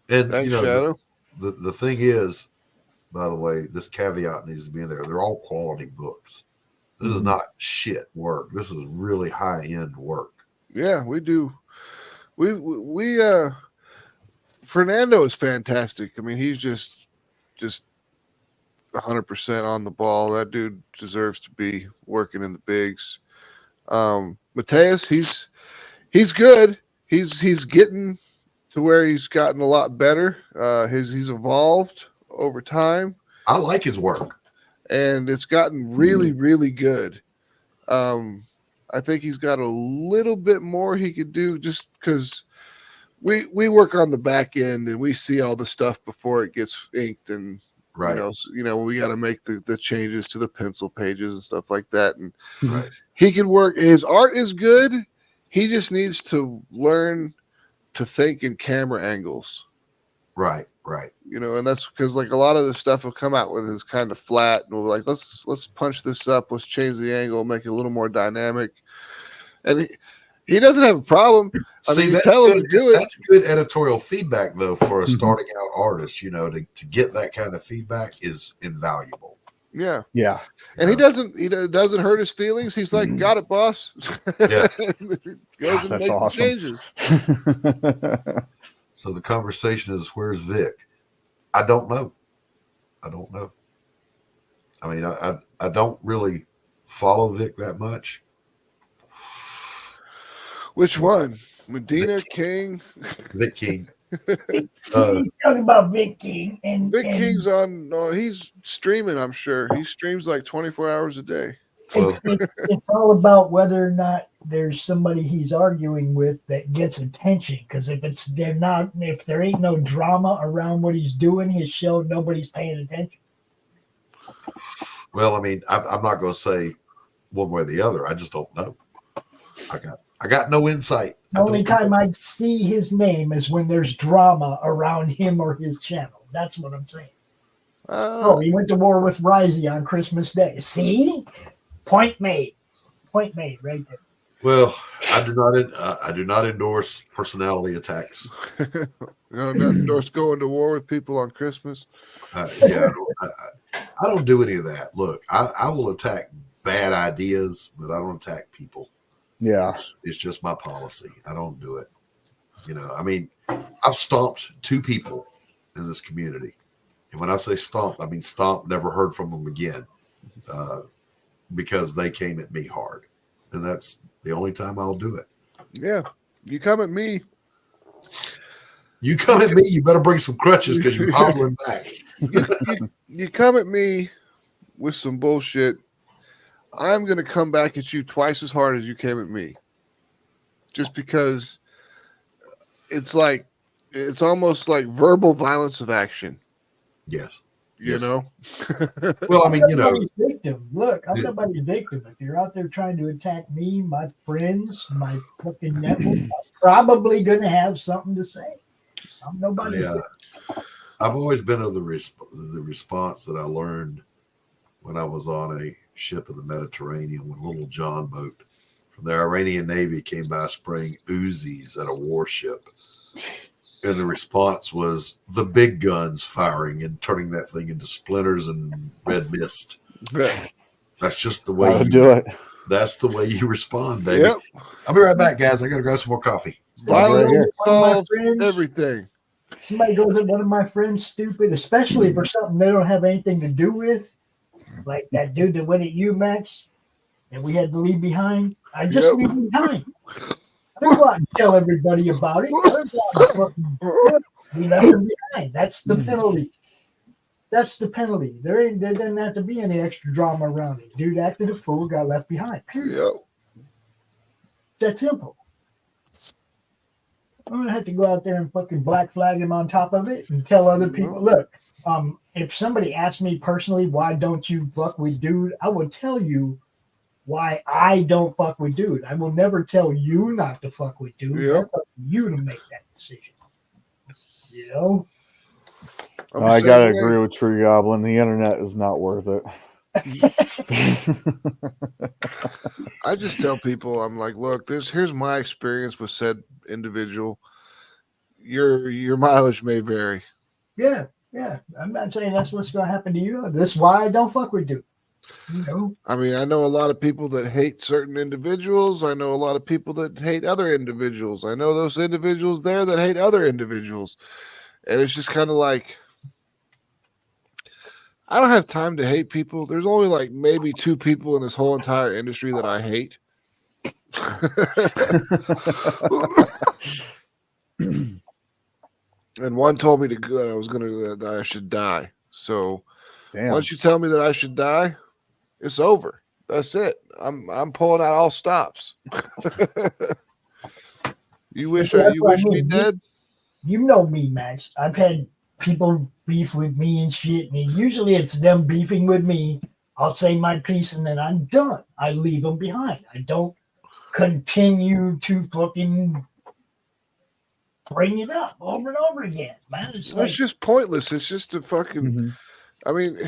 And Thanks, you know, Shadow. the thing is, by the way, this caveat needs to be in there. They're all quality books. This is not shit work. This is really high end work. Yeah, we do. We Fernando is fantastic. I mean, he's just 100% on the ball. That dude deserves to be working in the bigs. Mateus, he's good. He's getting to where he's gotten a lot better. He's evolved over time. I like his work. And it's gotten really, really good. I think he's got a little bit more he could do just because we work on the back end and we see all the stuff before it gets inked and right. We got to make the changes to the pencil pages and stuff like that. And right. He can work. His art is good. He just needs to learn to think in camera angles. Right. And that's because like a lot of the stuff will come out with is kind of flat, and we'll be like, let's punch this up, let's change the angle, make it a little more dynamic. And he doesn't have a problem. That's good. That's good editorial feedback though for a starting out artist. To get that kind of feedback is invaluable. Yeah. Yeah. And he doesn't hurt his feelings. He's like, got it, boss. Yeah. Goes and makes the changes. So the conversation is, where's Vic? I don't know. I mean, I don't really follow Vic that much. Which one? Medina, King? Vic King. He's talking about Vic King. And King's he's streaming, I'm sure. He streams like 24 hours a day. It's all about whether or not there's somebody he's arguing with that gets attention. Because if there ain't no drama around what he's doing, his show, nobody's paying attention. Well, I mean, I'm not going to say one way or the other. I just don't know. I got no insight. The only time I see his name is when there's drama around him or his channel. That's what I'm saying. He went to war with Risey on Christmas Day. See? Point made right there. Well, I do not endorse personality attacks. Not endorse going to war with people on Christmas. I don't do any of that. Look, I will attack bad ideas, but I don't attack people. Yeah, it's just my policy. I don't do it. I mean, I've stomped 2 people in this community, and when I say stomped, I mean stomped. Never heard from them again. Because they came at me hard, and that's the only time I'll do it. Yeah, you come at me. You better bring some crutches because you're hobbling back. You come at me with some bullshit, I'm going to come back at you twice as hard as you came at me. Just because it's almost like verbal violence of action. Yes. You Yes. know? Well, I mean, you know, Nobody's victim. Look, I'm nobody's victim. If you're out there trying to attack me, my friends, my fucking network, I'm probably going to have something to say. I'm nobody's victim. I've always been of the response that I learned when I was on a ship in the Mediterranean when Little John boat from the Iranian Navy came by spraying Uzis at a warship. And the response was the big guns firing and turning that thing into splinters and red mist. That's just the way you do it. That's the way you respond, baby. Yep. I'll be right back, guys. I got to grab some more coffee. Violence One of my solves friends- everything. Somebody goes at one of my friends stupid, especially for something they don't have anything to do with, like that dude that went at UMax and we had to leave behind. I just leave him behind. I don't go out and tell everybody about it. I don't go out and fucking- we left him behind. That's the penalty. That's the penalty. There doesn't have to be any extra drama around it. Dude acted a fool, got left behind. Period. That simple. I'm gonna have to go out there and fucking black flag him on top of it and tell other people, look, if somebody asks me personally, why don't you fuck with dude, I will tell you why I don't fuck with dude. I will never tell you not to fuck with dude. Yep. That's up to you to make that decision. You know? I gotta agree with True Goblin. The internet is not worth it. I just tell people, I'm like, look, here's my experience with said individual. Your mileage may vary. Yeah. I'm not saying that's what's gonna happen to you. That's why I don't fuck with dude. You know? I mean, I know a lot of people that hate certain individuals. I know a lot of people that hate other individuals. I know those individuals there that hate other individuals. And it's just kind of like, I don't have time to hate people. There's only like maybe 2 people in this whole entire industry that I hate. And one told me that I should die. So once you tell me that I should die, it's over. That's it. I'm pulling out all stops. You wish me dead? You know me, Max. I've had people beef with me and shit, and usually it's them beefing with me. I'll say my piece and then I'm done. I leave them behind. I don't continue to fucking bring it up over and over again, man. It's like, just pointless. It's just a fucking. I mean,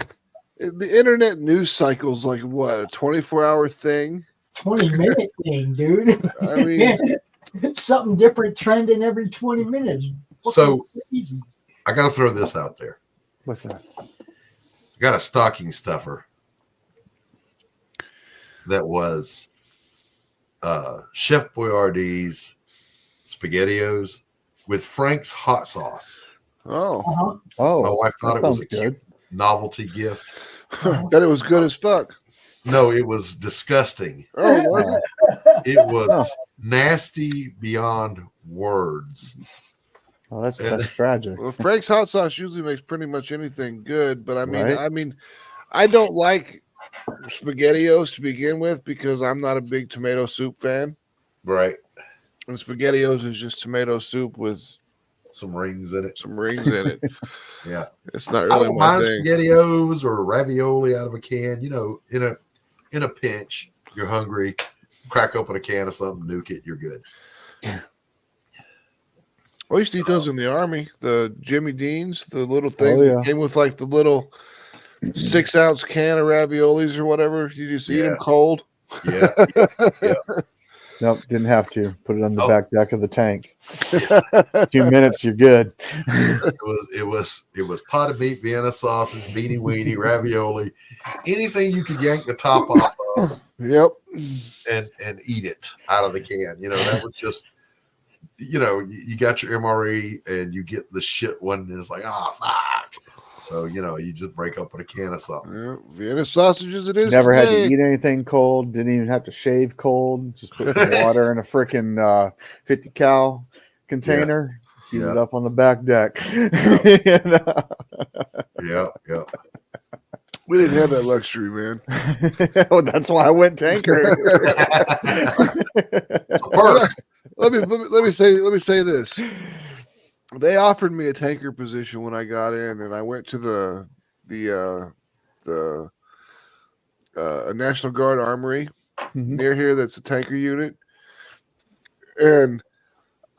the internet news cycle is like what, a 24-hour thing? 20-minute thing, dude. I mean, something different trending every 20 minutes. So I got to throw this out there. What's that? I got a stocking stuffer that was Chef Boyardee's SpaghettiOs with Frank's hot sauce. Oh, oh! My wife thought it was a good cute novelty gift. That it was good as fuck. No, it was disgusting. Oh, was it was nasty beyond words. Oh, that's tragic. Well, Frank's hot sauce usually makes pretty much anything good, but Right. I don't like SpaghettiOs to begin with because I'm not a big tomato soup fan. Right. And SpaghettiOs is just tomato soup with some rings in it. Yeah. It's not I really don't my mind thing. SpaghettiOs or ravioli out of a can. You know, in a pinch, you're hungry, crack open a can of something, nuke it, you're good. I used to eat those in the army. The Jimmy Dean's, the little thing that came with like the little 6-ounce can of raviolis or whatever. You just eat them cold. Yeah. Nope, didn't have to. Put it on the back deck of the tank. 2 minutes, you're good. It was potted meat, Vienna sausage, beanie weenie, ravioli, anything you could yank the top off of. Yep. And eat it out of the can. You know, that was just, you know, you got your MRE and you get the shit one and it's like, fuck. So, you know, you just break open a can of something. Yeah, Vienna sausages it is. Never had today. to eat anything cold. Didn't even have to shave cold. Just put some water in a freaking 50 cal container. Heat it up on the back deck. Yeah. We didn't have that luxury, man. Well, that's why I went tanker. Let me say this. They offered me a tanker position when I got in, and I went to the National Guard Armory near here. That's a tanker unit, and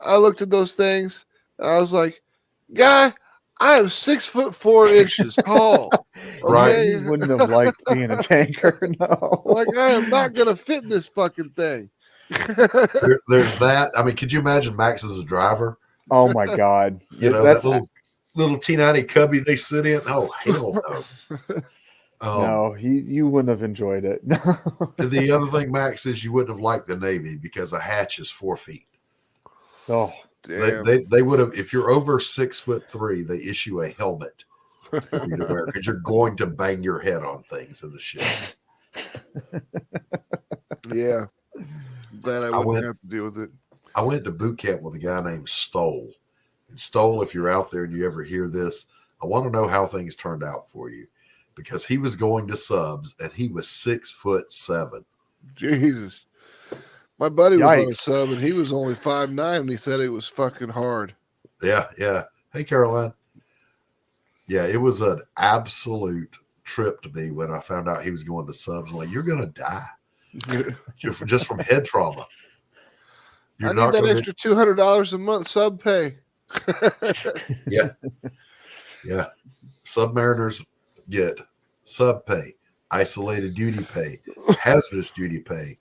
I looked at those things, and I was like, "Guy, I am 6'4" tall." Right. Okay? You wouldn't have liked being a tanker, no. Like, I am not gonna fit in this fucking thing. There's that. I mean, could you imagine Max as a driver? Oh my God! You know, That's that little T90 Cubby they sit in. Oh hell no! no, you wouldn't have enjoyed it. The other thing, Max, is you wouldn't have liked the Navy because a hatch is 4 feet. Oh, damn. They would have, if you're over 6'3", they issue a helmet for you to wear because you're going to bang your head on things in the ship. Yeah. Glad I wouldn't have to deal with it. I went to boot camp with a guy named Stoll. And Stoll, if you're out there and you ever hear this, I want to know how things turned out for you because he was going to subs and he was 6'7". Jesus. My buddy was on a Yikes. sub and he was only 5'9", and he said it was fucking hard. Yeah, yeah. Hey, Caroline. Yeah, it was an absolute trip to me when I found out he was going to subs. I'm like, you're going to die just from head trauma. I need that extra $200 a month sub pay. Yeah. Yeah. Submariners get sub pay, isolated duty pay, hazardous duty pay.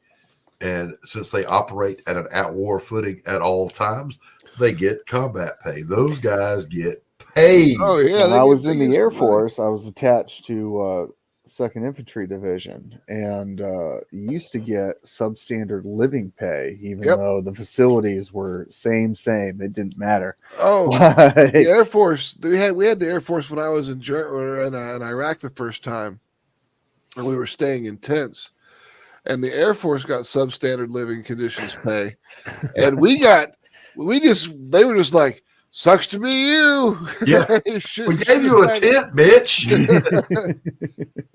And since they operate at an at-war footing at all times, they get combat pay. Those guys get paid. Oh, yeah. When I was in the Air Force, I was attached to 2nd Infantry Division, and you used to get substandard living pay, even though the facilities were same. It didn't matter. Oh, Like- the Air Force. We had the Air Force when I was in Iraq the first time, and we were staying in tents. And the Air Force got substandard living conditions pay, and they were just like, sucks to be you. Yeah. We gave you a tent, bitch.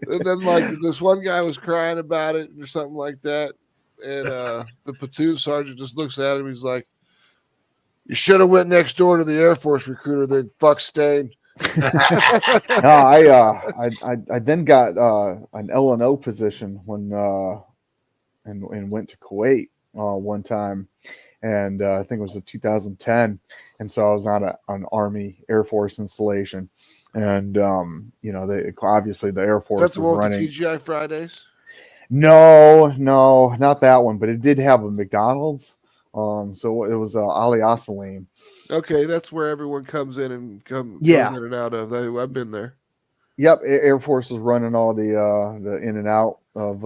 And then like this one guy was crying about it or something like that. And the platoon sergeant just looks at him. He's like, you should have went next door to the Air Force recruiter, then fuck Stain. No, I then got an L&O position when and went to Kuwait one time, and I think it was in 2010, and so I was on an Army Air Force installation, and they obviously the Air Force That's the was one with running. the TGI Fridays? No, not that one, but it did have a McDonald's. So it was Ali Asalim. Okay, that's where everyone comes in and comes in and out of. I've been there. Yep, Air Force was running all the in and out of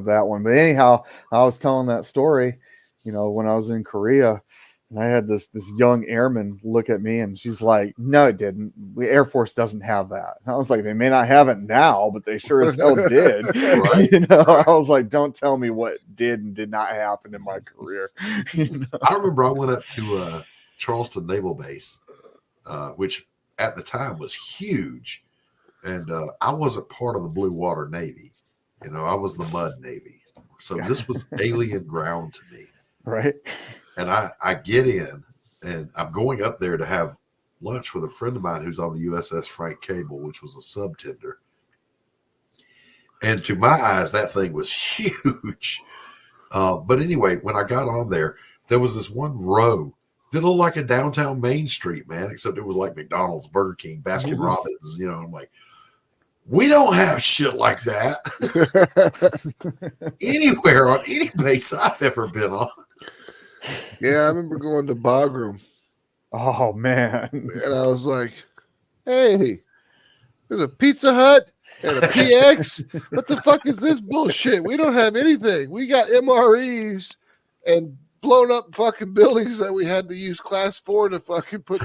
that one. But anyhow, I was telling that story, when I was in Korea, and I had this young airman look at me, and she's like, "No, it didn't. Air Force doesn't have that." And I was like, "They may not have it now, but they sure as hell did." Right. I was like, "Don't tell me what did and did not happen in my career." I remember I went up to Charleston Naval Base, which at the time was huge. And I wasn't part of the Blue Water Navy. I was the Mud Navy. So this was alien ground to me. Right. And I get in, and I'm going up there to have lunch with a friend of mine who's on the USS Frank Cable, which was a subtender. And to my eyes, that thing was huge. But anyway, when I got on there was this one row that looked like a downtown Main Street, man, except it was like McDonald's, Burger King, Baskin Robbins. I'm like, we don't have shit like that anywhere on any base I've ever been on. Yeah, I remember going to Bagram. Oh man. And I was like, hey, there's a Pizza Hut and a PX. What the fuck is this bullshit? We don't have anything. We got MREs and blown up fucking buildings that we had to use class 4 to fucking put.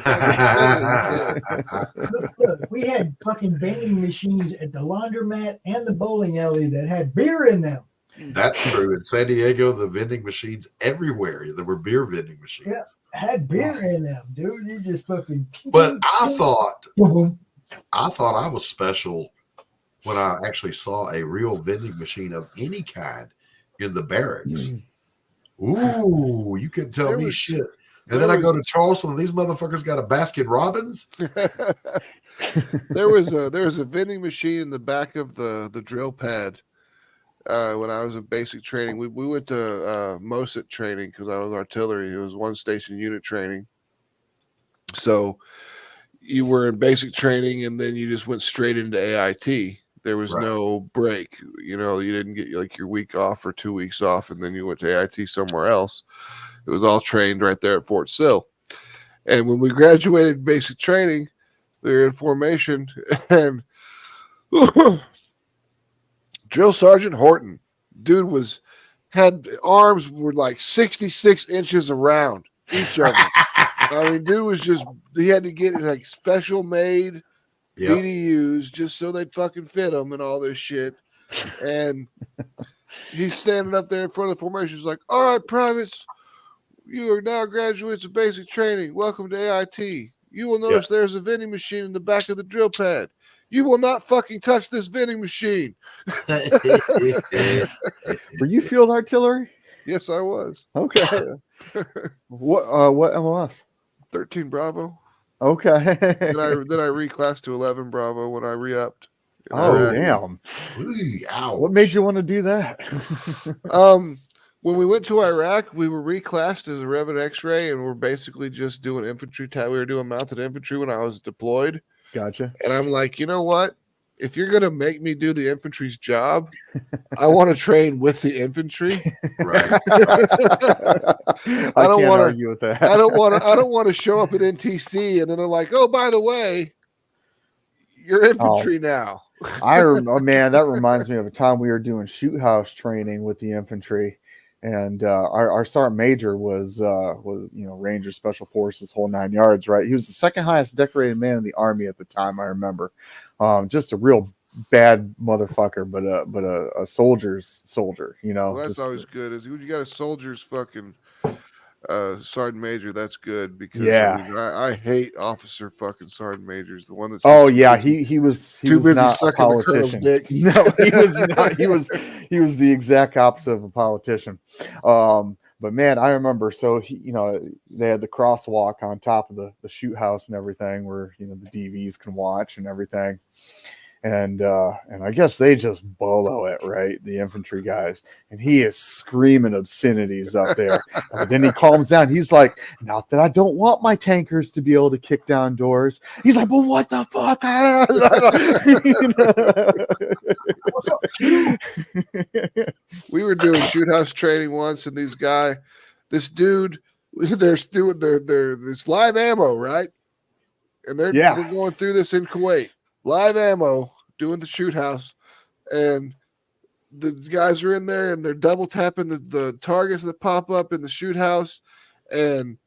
Look, we had fucking vending machines at the laundromat and the bowling alley that had beer in them. That's true. In San Diego, the vending machines everywhere. There were beer vending machines. Yeah, had beer in them, dude. You just fucking. But I thought I was special when I actually saw a real vending machine of any kind in the barracks. Ooh, you couldn't tell me shit. And then I go to Charleston, and these motherfuckers got a Baskin Robbins. There was a vending machine in the back of the drill pad when I was in basic training. We went to MOSIT training because I was artillery. It was one station unit training. So you were in basic training, and then you just went straight into AIT. There was no break. You know, you didn't get like your week off or 2 weeks off, and then you went to AIT somewhere else. It was all trained right there at Fort Sill. And when we graduated basic training, we were in formation, and Drill Sergeant Horton, dude had arms were like 66 inches around each of them. I mean, dude was he had to get like special made BDUs just so they'd fucking fit him and all this shit. And he's standing up there in front of the formation. He's like, all right, privates, you are now graduates of basic training. Welcome to AIT. You will notice there's a vending machine in the back of the drill pad. You will not fucking touch this vending machine. Were you field artillery? Yes, I was. Okay. What MLS? 13 Bravo. Okay. then I reclassed to 11 Bravo when I re-upped. Oh, damn. What made you want to do that? When we went to Iraq, we were reclassed as a Rev and X-ray, and we're basically just doing infantry. We were doing mounted infantry when I was deployed. Gotcha. And I'm like, you know what? If you're going to make me do the infantry's job, I want to train with the infantry. Right. I don't want to argue with that. I don't want to show up at NTC and then they're like, oh, by the way, you're infantry now. Man, that reminds me of a time we were doing shoot house training with the infantry. And our sergeant major was Ranger Special Forces, whole 9 yards, right? He was the second highest decorated man in the Army at the time, I remember. Just a real bad motherfucker, but a soldier's soldier, you know. Well, that's always good. Is when you got a soldier's fucking sergeant major, that's good because I hate officer fucking sergeant majors. The one that's he was busy not sucking a the colonel's politician. dick. No, he was not. He was the exact opposite of a politician. But man, I remember. So they had the crosswalk on top of the shoot house and everything, where the DVs can watch and everything. And I guess they just bolo it, right? The infantry guys. And he is screaming obscenities up there. And then he calms down. He's like, not that I don't want my tankers to be able to kick down doors. He's like, well, what the fuck? We were doing shoot house training once, and this dude, they're doing this live ammo, right? And we're going through this in Kuwait. Live ammo, doing the shoot house, and the guys are in there and they're double tapping the targets that pop up in the shoot house, and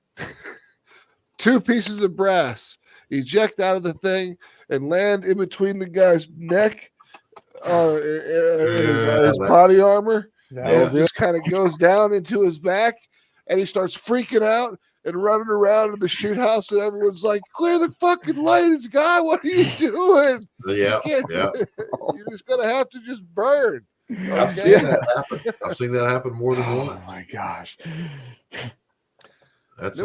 2 pieces of brass eject out of the thing and land in between the guy's neck, his body armor, and it just kind of goes down into his back, and he starts freaking out and running around in the shoot house, and everyone's like, clear the fucking lanes, guy. What are you doing? Yeah. You're just going to have to just burn. I've seen that happen. I've seen that happen more than once. Oh, my gosh. Then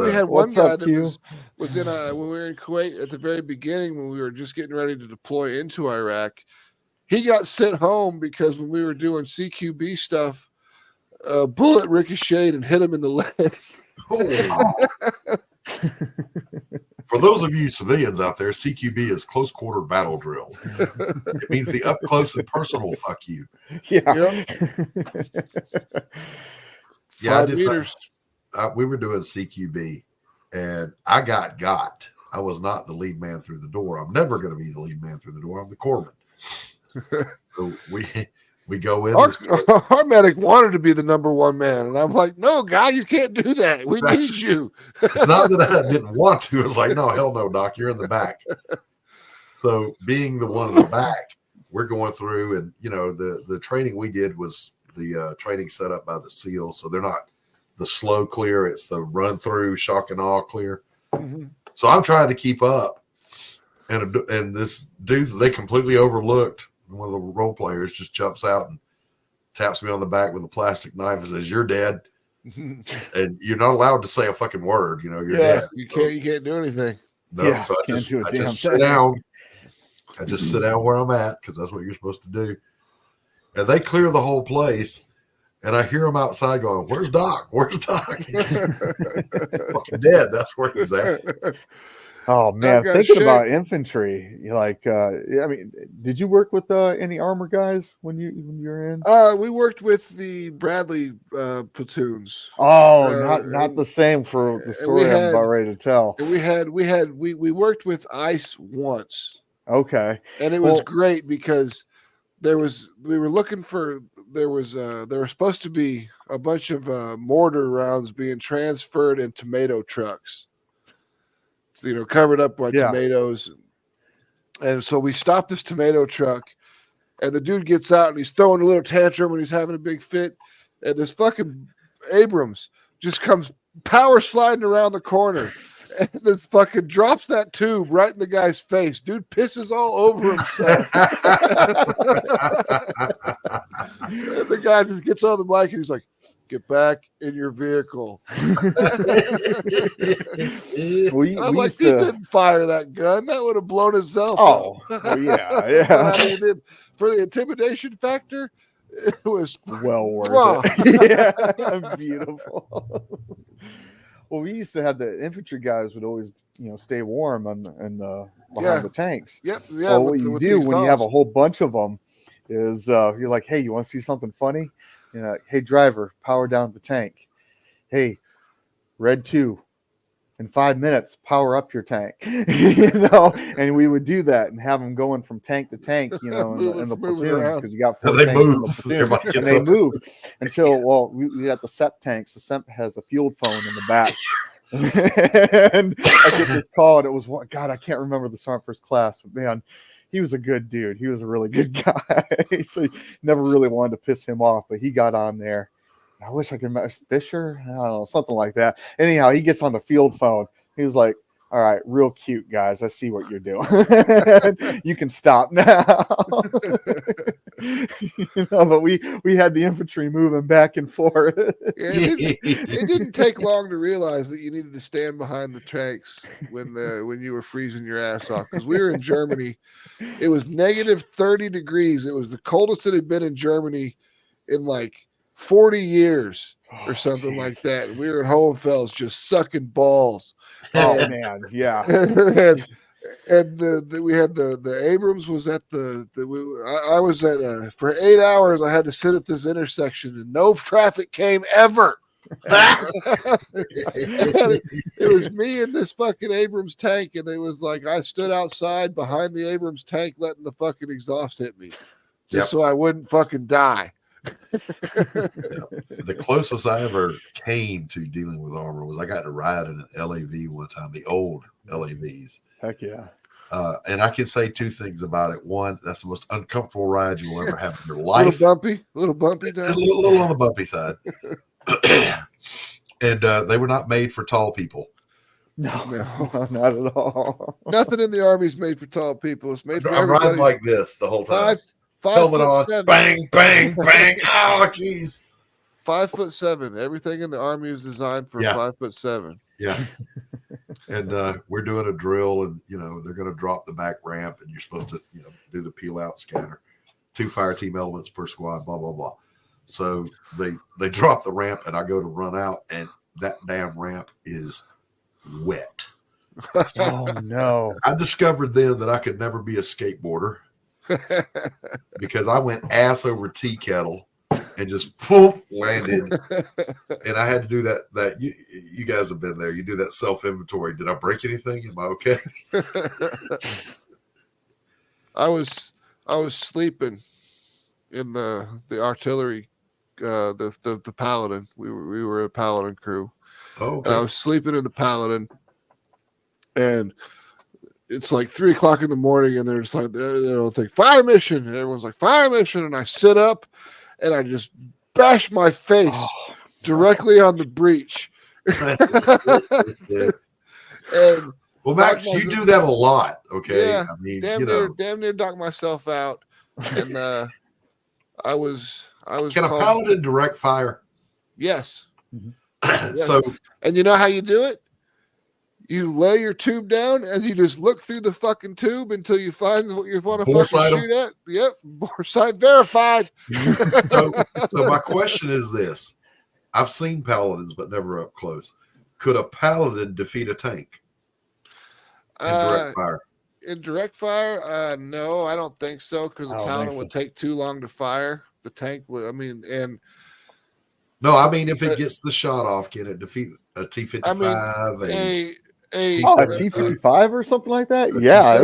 we had one guy that was in when we were in Kuwait at the very beginning, when we were just getting ready to deploy into Iraq. He got sent home because when we were doing CQB stuff, a bullet ricocheted and hit him in the leg. For those of you civilians out there, CQB is close quarter battle drill. It means the up close and personal fuck you. Yeah. Yeah, we were doing CQB, and I got. I was not the lead man through the door. I'm never going to be the lead man through the door. I'm the corpsman. So we go in. Our medic wanted to be the number one man, and I'm like, no, guy, you can't do that. We need you. It's not that I didn't want to. It's like, no, hell no, Doc. You're in the back. So being the one in the back, we're going through, and the training we did was the training set up by the SEALs. So they're not the slow clear; it's the run through shock and awe clear. Mm-hmm. So I'm trying to keep up, and this dude that they completely overlooked, one of the role players, just jumps out and taps me on the back with a plastic knife and says, "You're dead." and you're not allowed to say a fucking word. You know, you're Yeah, dead. you can't do anything. No, Yeah, so I can't do a damn just thing. sit down. I just sit down where I'm at because that's what you're supposed to do. And they clear the whole place, and I hear them outside going, "Where's Doc? Where's Doc? He's fucking dead. That's where he's at." Oh man, got thinking shit. about infantry, you're like, I mean, did you work with any armor guys when you were in? We worked with the Bradley platoons. Oh, not and- the same for the and story I'm about ready to tell. And we worked with ICE once, Okay, and it was Well- great because there was supposed to be a bunch of mortar rounds being transferred in tomato trucks. So, you know, covered up by tomatoes. And so we stopped this tomato truck, and the dude gets out and he's throwing a little tantrum and he's having a big fit. And this fucking Abrams just comes power sliding around the corner and this fucking drops that tube right in the guy's face. Dude pisses all over himself. And the guy just gets on the mic and he's like, "Get back in your vehicle." I'm like, he didn't fire that gun. That would have blown himself Oh, up. well, yeah. But I mean, for the intimidation factor, it was well worth Mwah. it. Yeah, beautiful. Well, we used to have the infantry guys would always, stay warm and behind the tanks. Yep. Yeah. Well, what you do when you have a whole bunch of them is you're like, "Hey, you want to see something funny?" Like, "Hey, driver, power down the tank. Hey, red 2. In 5 minutes, power up your tank." And we would do that and have them going from tank to tank, in the platoon, because you got 4 They tanks in move. the platoon, Everybody and gets they up. move until we got the SEP tanks. The SEP has a field phone in the back. And I get this call, and it was God, I can't remember the sergeant first class, but man, he was a good dude. He was a really good guy. So never really wanted to piss him off, but he got on there. I wish I could remember Fisher. I don't know, something like that. Anyhow, he gets on the field phone. He was like, "All right, real cute, guys. I see what you're doing. You can stop now." But we had the infantry moving back and forth. It didn't take long to realize that you needed to stand behind the tanks when you were freezing your ass off, because we were in Germany. It was negative 30 degrees. It was the coldest it had been in Germany in like 40 years or something like that. We were at Hohenfels just sucking balls. Oh man, yeah. And we had the Abrams was at I was at for 8 hours. I had to sit at this intersection and no traffic came ever. It was me and this fucking Abrams tank, and it was like I stood outside behind the Abrams tank letting the fucking exhaust hit me just so I wouldn't fucking die. The closest I ever came to dealing with armor was I got to ride in an LAV one time, the old LAVs. Heck yeah. And I can say 2 things about it. One, that's the most uncomfortable ride you'll ever have in your A life. little bumpy down. A little on the bumpy side. And they were not made for tall people. No, not at all. Nothing in the Army's made for tall people. It's made for I'm everybody. riding like this the whole time. Five Helmet foot on. seven. Bang, bang, bang. Oh, jeez. 5'7". Everything in the Army is designed for 5'7". Yeah. And we're doing a drill, and they're going to drop the back ramp, and you're supposed to do the peel out scatter. 2 fire team elements per squad, blah blah blah. So they drop the ramp, and I go to run out, and that damn ramp is wet. Oh no. I discovered then that I could never be a skateboarder because I went ass over tea kettle and just landed. And I had to do that you guys have been there. You do that self inventory. Did I break anything? Am I okay? I was sleeping in the artillery, the Paladin. We were a Paladin crew. Oh, okay. And I was sleeping in the Paladin, and it's like 3 o'clock in the morning, and they're just like, they don't think fire mission, and everyone's like fire mission, and I sit up, and I just bash my face directly on the breech. And well, Max, you do that a lot, okay? Yeah, I mean, damn near knocked myself out, and I was. Can a Paladin direct fire? Yes. So, and you know how you do it? You lay your tube down and you just look through the fucking tube until you find what you want to fucking shoot at. Yep, bore sight verified. so my question is this: I've seen paladins, but never up close. Could a paladin defeat a tank in direct fire? In direct fire, no, I don't think so, because the paladin would take too long to fire. The tank would, I mean, and no, I mean if it gets the shot off, can it defeat a T-55? A T-55 or something like that? Yeah.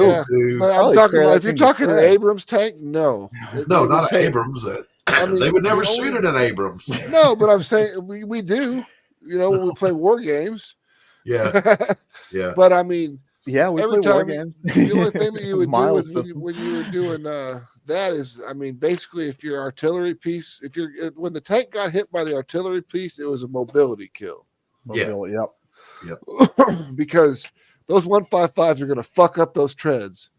But I'm talking about, if you're talking an Abrams tank, no. No, not an Abrams. They would never shoot at an Abrams. No, but I'm saying we do. You know, when we play war games. Yeah. Yeah. But I mean, yeah, we play war games. The only thing that you would do when you were doing that is, I mean, basically, if your artillery piece, when the tank got hit by the artillery piece, it was a mobility kill. Yep. Because those 155s are going to fuck up those treads.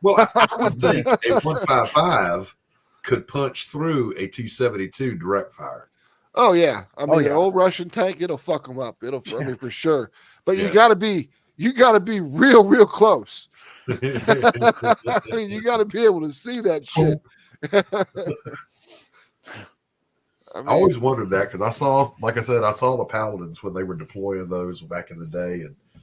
Well, I would think a 155 could punch through a T-72 direct fire. Oh yeah, I mean, an old Russian tank, it'll fuck them up. I mean, for sure. But you gotta be real close. I mean, you gotta be able to see that shit. I always wondered that because I saw the Paladins when they were deploying those back in the day, and I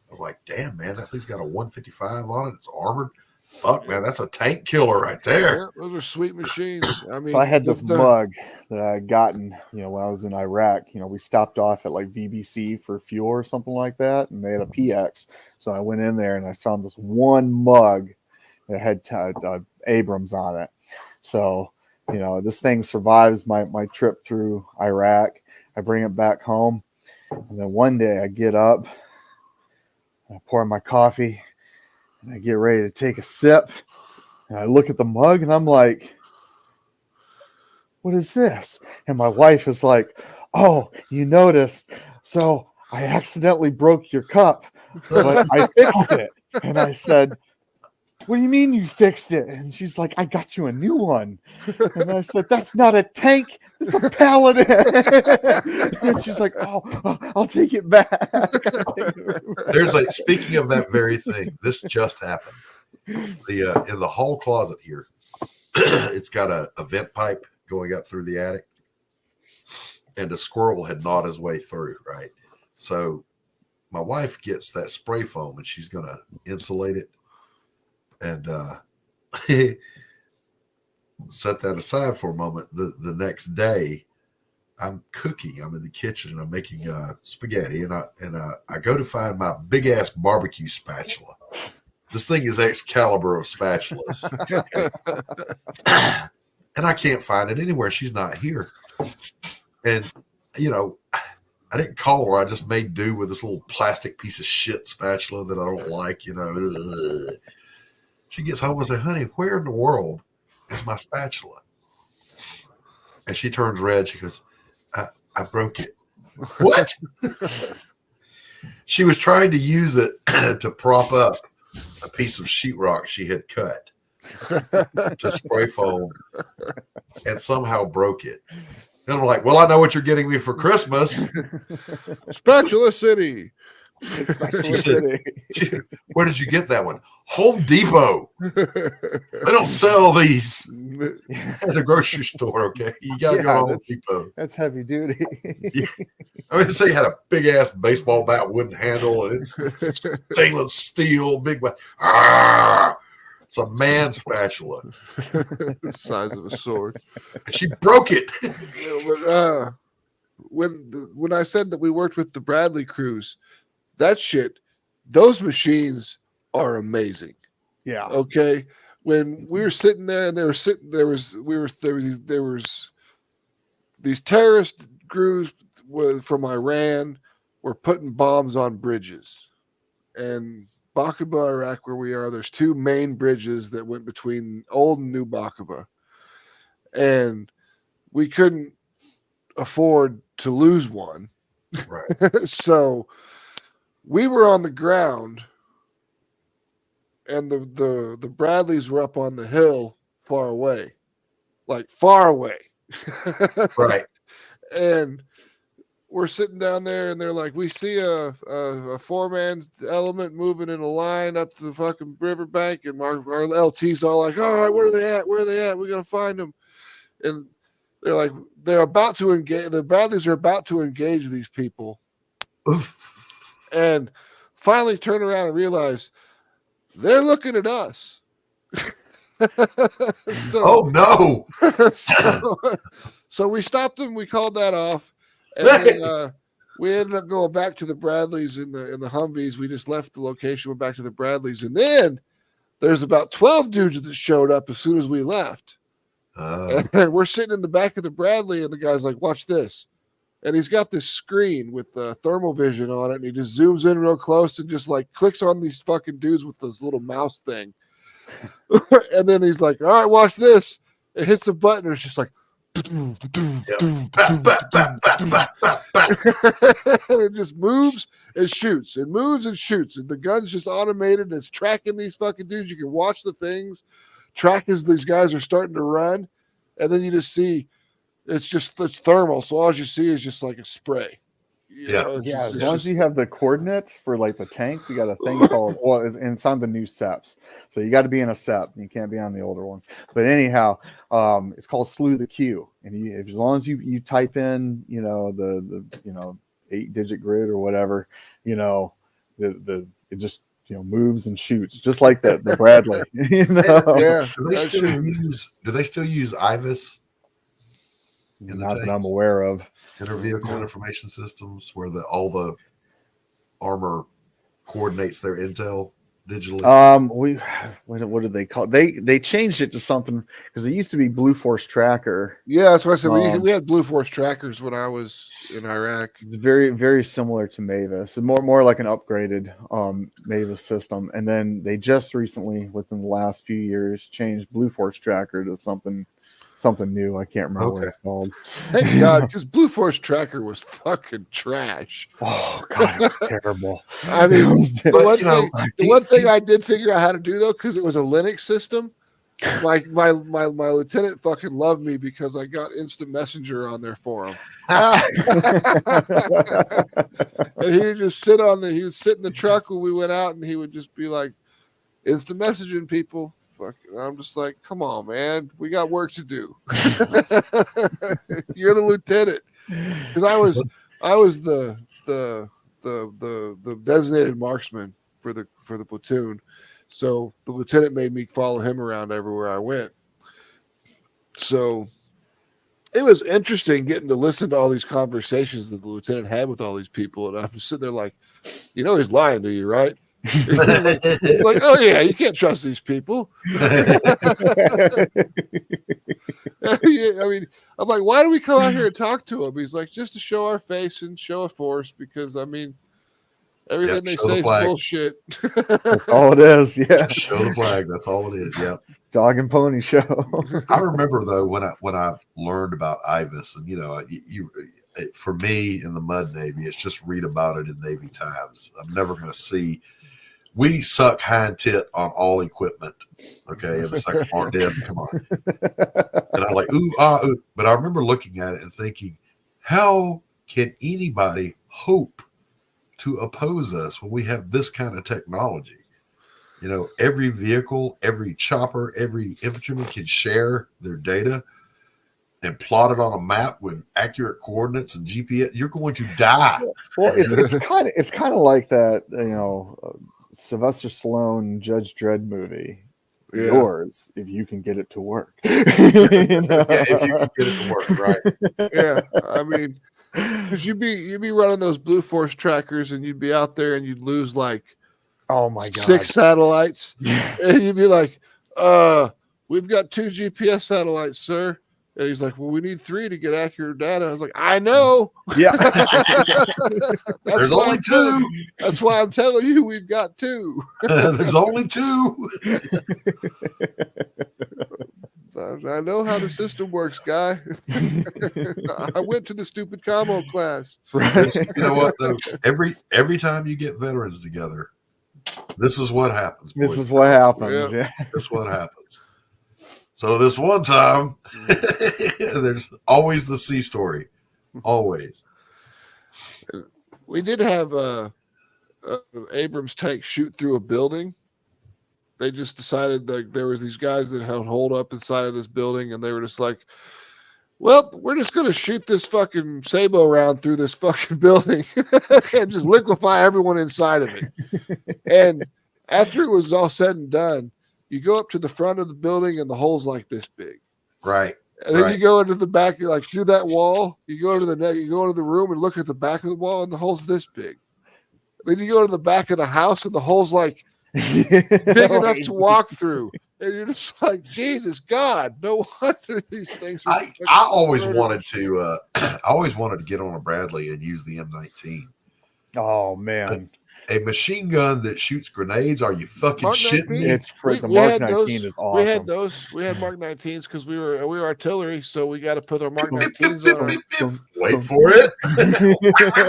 was like, "Damn, man, that thing's got a 155 on it. It's armored. Fuck, man, that's a tank killer right there." Yeah, those are sweet machines. I mean, so I had this mug that I had gotten, when I was in Iraq. We stopped off at like VBC for fuel or something like that, and they had a PX. So I went in there and I found this one mug that had Abrams on it. So this thing survives my trip through Iraq. I bring it back home, and then one day I get up, I pour my coffee, and I get ready to take a sip, and I look at the mug, and I'm like, what is this? And my wife is like, oh, you noticed. So I accidentally broke your cup, but I fixed it. And I said, what do you mean you fixed it? And she's like, I got you a new one. And I said, that's not a tank. It's a Paladin. And she's like, oh, I'll take it back. Speaking of that very thing, this just happened. In the hall closet here, it's got a vent pipe going up through the attic, and a squirrel had gnawed his way through, right? So my wife gets that spray foam and she's going to insulate it. And set that aside for a moment. The next day, I'm cooking. I'm in the kitchen and I'm making spaghetti, and I go to find my big ass barbecue spatula. This thing is Excalibur of spatulas, and I can't find it anywhere. She's not here, and I didn't call her. I just made do with this little plastic piece of shit spatula that I don't like. She gets home and says, honey, where in the world is my spatula? And she turns red. She goes, I broke it. What? She was trying to use it to prop up a piece of sheetrock she had cut to spray foam and somehow broke it. And I'm like, well, I know what you're getting me for Christmas. Spatula City. She said, where did you get that one? Home Depot. They don't sell these at the grocery store. Okay, you gotta go to Home Depot. That's heavy duty. Yeah. I mean, say you had a big ass baseball bat, wooden handle, and it's stainless steel, big. It's a man spatula, the size of a sword. And she broke it. When I said that we worked with the Bradley crews. That shit, those machines are amazing. Yeah. Okay. When we were sitting there and there was these terrorist crews from Iran were putting bombs on bridges. And Baquba, Iraq, where we are, there's two main bridges that went between old and new Baquba. And we couldn't afford to lose one. Right. So we were on the ground, and the Bradleys were up on the hill far away. Right. And we're sitting down there, and they're like, we see a 4-man element moving in a line up to the fucking riverbank, and our LT's all like, all right, where are they at? Where are they at? We gotta find them. And they're like, they're about to engage. The Bradleys are about to engage these people, and finally turn around and realize they're looking at us. Oh no! So we stopped them. We called that off, and then, we ended up going back to the Bradleys in the Humvees. We just left the location, went back to the Bradleys, and then there's about 12 dudes that showed up as soon as we left. And we're sitting in the back of the Bradley, and the guy's like, "Watch this." And he's got this screen with thermal vision on it, and he just zooms in real close and just like clicks on these fucking dudes with this little mouse thing. And then he's like, all right, watch this. It hits the button, and it's just like, and it just moves and shoots. It moves and shoots. And the gun's just automated. And it's tracking these fucking dudes. You can watch the things track as these guys are starting to run. And then you just see it's thermal. So all you see is just like a spray. As long as you have the coordinates for like the tank, we got a thing called, and it's on the new SEPs. So you got to be in a SEP. You can't be on the older ones. But anyhow, it's called Slew the Q. And as long as you type in, the 8-digit grid or whatever, it just moves and shoots just like the Bradley. Yeah. Do they still use IVIS? Not that I'm aware of. Inter-vehicle information systems where all the armor coordinates their intel digitally. What did they call it? They changed it to something because it used to be Blue Force Tracker. Yeah, that's what I said. We had Blue Force trackers when I was in Iraq. It's very, very similar to Mavis. More like an upgraded Mavis system. And then they just recently, within the last few years, changed Blue Force Tracker to something new. I can't remember what it's called. Thank God, because Blue Force Tracker was fucking trash. Oh God, it was terrible. I mean, the one thing I did figure out how to do though, because it was a Linux system. Like my lieutenant fucking loved me because I got instant messenger on there for him. And he would just sit he would sit in the truck when we went out, and he would just be like, instant messaging people. I'm just like, come on, man, we got work to do. You're the lieutenant, because I was the designated marksman for the platoon, so the lieutenant made me follow him around everywhere I went. So it was interesting getting to listen to all these conversations that the lieutenant had with all these people, and I'm sitting there like, he's lying to you, right? like, oh yeah, you can't trust these people. I mean, I'm like, why do we come out here and talk to him? He's like, just to show our face and show a force, because I mean, everything they say is bullshit. That's all it is. Yeah, show the flag. That's all it is. Yeah, dog and pony show. I remember though when I learned about IVIS, and for me in the Mud Navy, it's just read about it in Navy Times. I'm never going to see. We suck hind tit on all equipment. Okay. And the second part did come on. And I'm like, ooh. But I remember looking at it and thinking, how can anybody hope to oppose us when we have this kind of technology? Every vehicle, every chopper, every infantryman can share their data and plot it on a map with accurate coordinates and GPS. You're going to die. Well, it's kind of like that, Sylvester Stallone Judge Dredd movie. Yeah. Yours, if you can get it to work. Yeah, if you can get it to work, right? Yeah, I mean, because you'd be running those Blue Force trackers, and you'd be out there, and you'd lose like, oh my God, 6 satellites, and you'd be like, we've got 2 GPS satellites, sir. And he's like, well, we need 3 to get accurate data. I was like, I know. Yeah. There's only 2. That's why I'm telling you we've got 2. There's only 2. I know how the system works, guy. I went to the stupid commo class. Right. You know what, though? Every time you get veterans together, this is what happens. This is what happens. Yeah. This is what happens. So this one time, there's always the sea story. Always. We did have Abrams tank shoot through a building. They just decided that there was these guys that had holed up inside of this building, and they were just like, well, we're just going to shoot this fucking Sabo round through this fucking building and just liquefy everyone inside of it. And after it was all said and done, you go up to the front of the building and the hole's like this big. Right. And then you go into the back, like through that wall, you go into the room and look at the back of the wall, and the hole's this big. Then you go to the back of the house, and the hole's like big enough to walk through. And you're just like, Jesus God, no wonder these things are. I always wanted to. I always wanted to get on a Bradley and use the M19. Oh man, a machine gun that shoots grenades? Are you fucking Mark shitting 19? me? It's for the Mark 19 is awesome. We had those. We had Mark 19s because we were artillery, so we got to put our Mark 19s on our. Wait for it.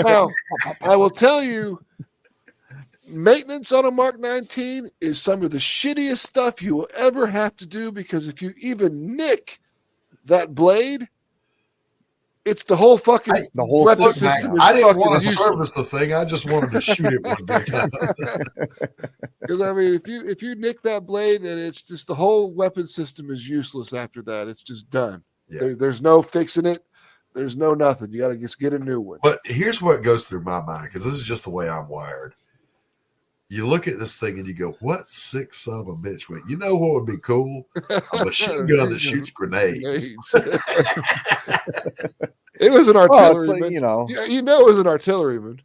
Now, I will tell you, maintenance on a Mark 19 is some of the shittiest stuff you will ever have to do, because if you even nick that blade, it's the whole fucking weapon system. I didn't want to service the thing. I just wanted to shoot it one good time. Because I mean, if you nick that blade, and it's just the whole weapon system is useless after that. It's just done. Yeah. There's no fixing it. There's no nothing. You got to just get a new one. But here's what goes through my mind, because this is just the way I'm wired. You look at this thing and you go, what sick son of a bitch went? You know what would be cool? A machine gun that shoots grenades. It was an artilleryman. Like, you know it was an artilleryman.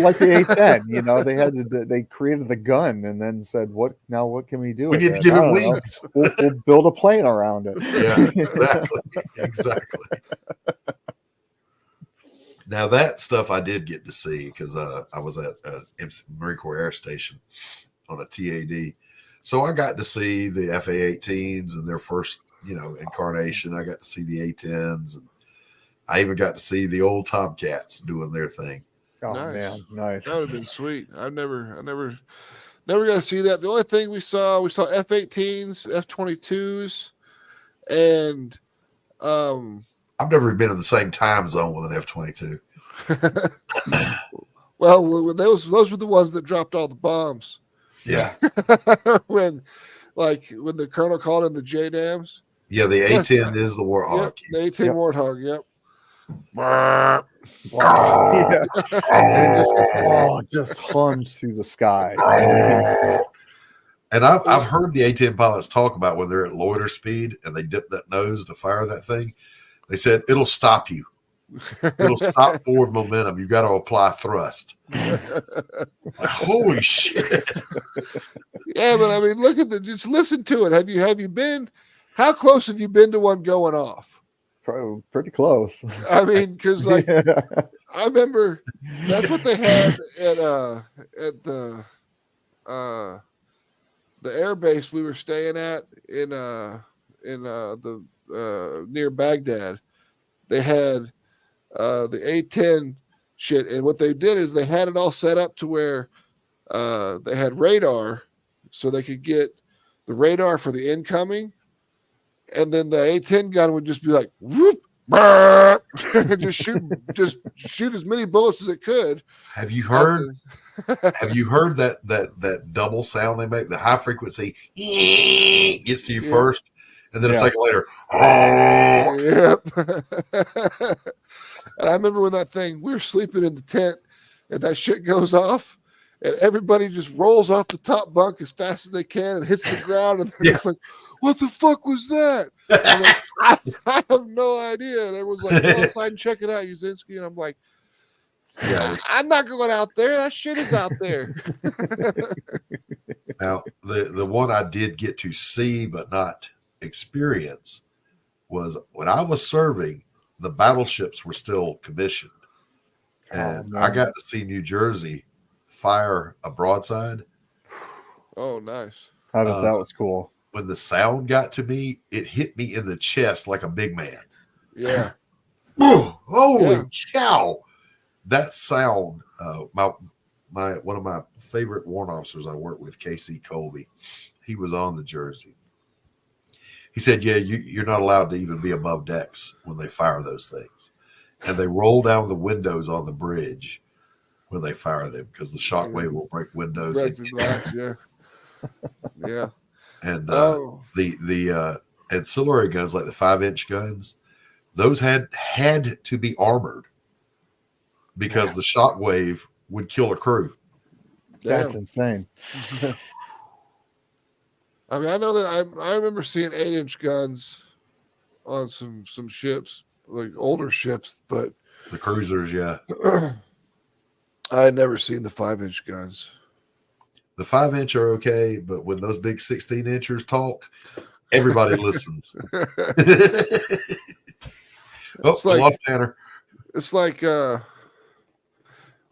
Like the A-10, they created the gun and then said, "What now? What can we do? We need to give it wings. We'll build a plane around it." Yeah, exactly. Now that stuff I did get to see because I was at Marine Corps Air Station on a TAD, so I got to see the FA-18s and their first, incarnation. I got to see the A-10s, and I even got to see the old Tomcats doing their thing. Oh man, nice! That would have been sweet. I never got to see that. The only thing we saw F-18s, F-22s, and I've never been in the same time zone with an F-22. Well, those were the ones that dropped all the bombs. Yeah. when the colonel called in the JDAMs. Yeah, the A-10 is the Warthog. Yep, the A-10 Warthog. Yep. Yeah. And it just hums through the sky. And I've heard the A-10 pilots talk about when they're at loiter speed and they dip that nose to fire that thing. They said it'll stop you. It'll stop forward momentum. You've got to apply thrust. Holy shit! Yeah, but I mean, just listen to it. Have you been? How close have you been to one going off? Probably pretty close. I mean, because I remember that's what they had at the air base we were staying at in the near Baghdad. They had the A-10 shit, and what they did is they had it all set up to where they had radar, so they could get the radar for the incoming, and then the A-10 gun would just be like whoop, and just shoot as many bullets as it could. Have you heard? Have you heard that double sound they make? The high frequency gets to you first, and then a second later. Yep. And I remember when we were sleeping in the tent, and that shit goes off, and everybody just rolls off the top bunk as fast as they can and hits the ground, and they're just like, "What the fuck was that?" Like, I have no idea. And everyone's like, "Go outside and check it out, Uzinski." And I'm like, I'm not going out there. That shit is out there. Now, the one I did get to see but not experience was when I was serving, the battleships were still commissioned. And I got to see New Jersey fire a broadside. Oh, nice. That was cool. When the sound got to me, it hit me in the chest like a big man. Yeah. Holy cow. That sound, one of my favorite warrant officers I worked with, Casey Colby, he was on the Jersey. He said, "Yeah, you're not allowed to even be above decks when they fire those things." and they roll down the windows on the bridge when they fire them because the shockwave will break windows. Break the glass, yeah. Yeah. And the ancillary guns, like the 5-inch guns, those had to be armored because the shockwave would kill a crew. That's insane. I mean, I know that I remember seeing 8-inch guns on some ships, like older ships, but the cruisers, yeah. I had never seen the 5-inch guns. The 5-inch are okay, but when those big 16-inchers talk, everybody listens. It's like, lost Tanner. It's like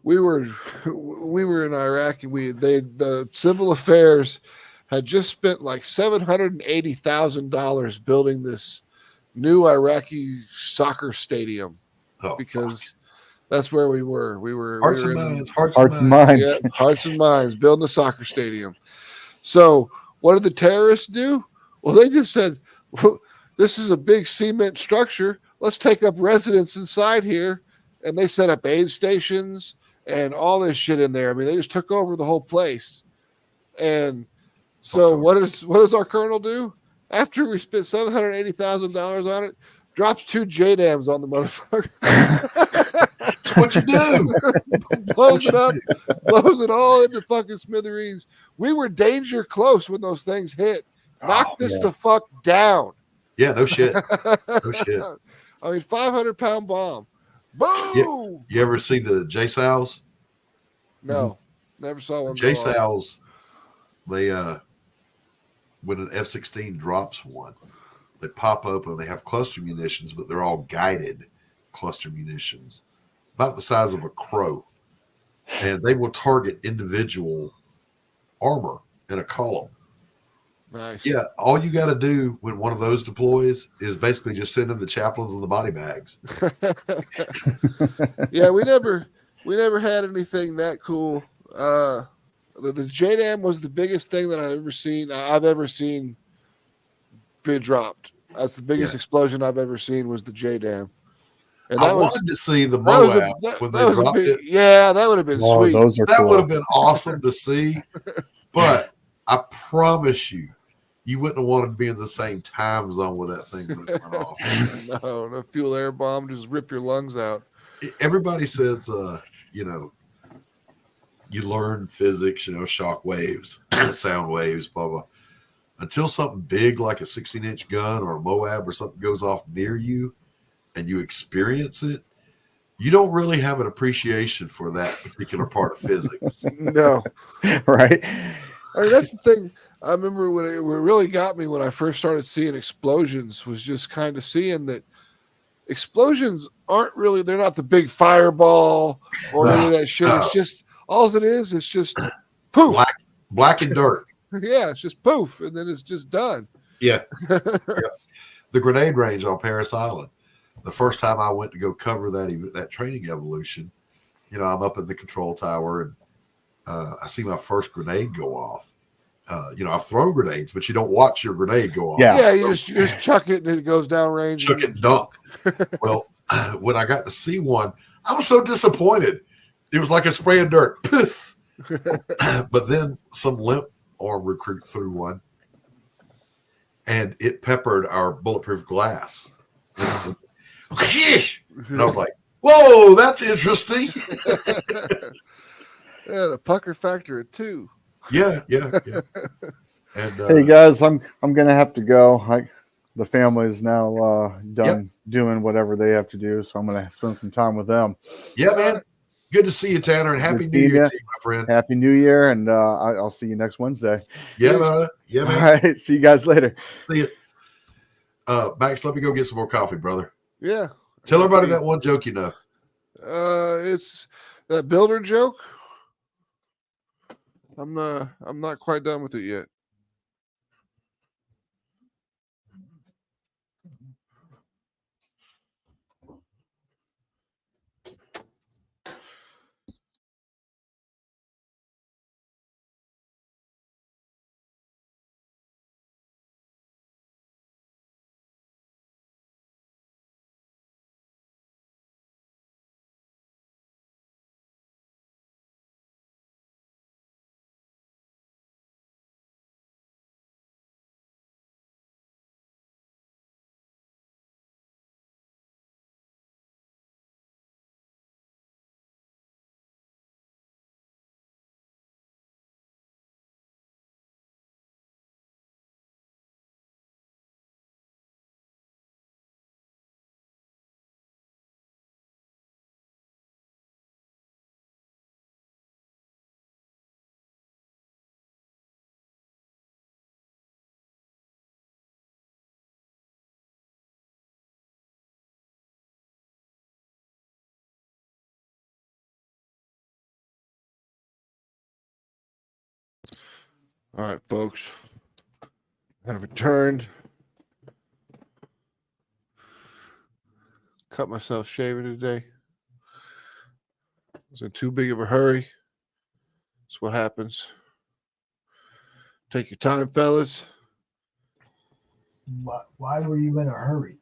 we were in Iraq, and the civil affairs had just spent like $780,000 building this new Iraqi soccer stadium because that's where we were. We were Hearts and Minds. Yeah, Hearts and Minds, building a soccer stadium. So what did the terrorists do? Well, they just said, well, this is a big cement structure. Let's take up residence inside here. And they set up aid stations and all this shit in there. I mean, they just took over the whole place. And so what does our colonel do? After we spent $780,000 on it, drops 2 JDAMs on the motherfucker. That's what you do. Blows it up, blows it all into fucking smithereens. We were danger close when those things hit. Knock this the fuck down. Yeah, no shit. No shit. I mean, 500-pound bomb. Boom! You ever see the JSOWs? No, never saw one. JSOWs, they when an F-16 drops one, they pop open and they have cluster munitions, but they're all guided cluster munitions, about the size of a crow, and they will target individual armor in a column. Nice. Yeah, all you got to do when one of those deploys is basically just send in the chaplains and the body bags. Yeah, we never had anything that cool. The JDAM was the biggest thing that I've ever seen be dropped. That's the biggest explosion I've ever seen was the JDAM. And I wanted to see the Moab when they dropped it. Yeah, that would have been sweet. That would have been awesome to see. But I promise you, you wouldn't have wanted to be in the same time zone with that thing when it went off. No fuel air bomb, just rip your lungs out. Everybody says, you learn physics, shock waves, sound waves, blah, blah. Until something big like a 16-inch gun or a Moab or something goes off near you and you experience it, you don't really have an appreciation for that particular part of physics. No. Right. I mean, that's the thing. I remember what really got me when I first started seeing explosions was just kind of seeing that explosions they're not the big fireball or any of that shit. It's just, all it is, it's just poof. Black and dirt. Yeah, it's just poof, and then it's just done. Yeah. The grenade range on Parris Island. The first time I went to go cover that training evolution, I'm up in the control tower and I see my first grenade go off. I've thrown grenades, but you don't watch your grenade go off. Yeah, you just chuck it and it goes down range. Chuck it and dunk. Well, when I got to see one, I was so disappointed. It was like a spray of dirt. Poof. But then some limp arm recruit threw one, and it peppered our bulletproof glass. And I was like, whoa, that's interesting. Yeah, the pucker factor at 2. Yeah. And hey guys, I'm gonna have to go. The family is now done doing whatever they have to do, so I'm gonna spend some time with them. Yeah, man. Good to see you, Tanner, and Happy New Year to you, my friend. Happy New Year, and I'll see you next Wednesday. Yeah, man. Yeah, man. All right, see you guys later. See you. Max, let me go get some more coffee, brother. Yeah. Tell everybody that one joke you know. It's that builder joke. I'm not quite done with it yet. All right, folks. I've returned. Cut myself shaving today. Was in too big of a hurry. That's what happens. Take your time, fellas. Why were you in a hurry?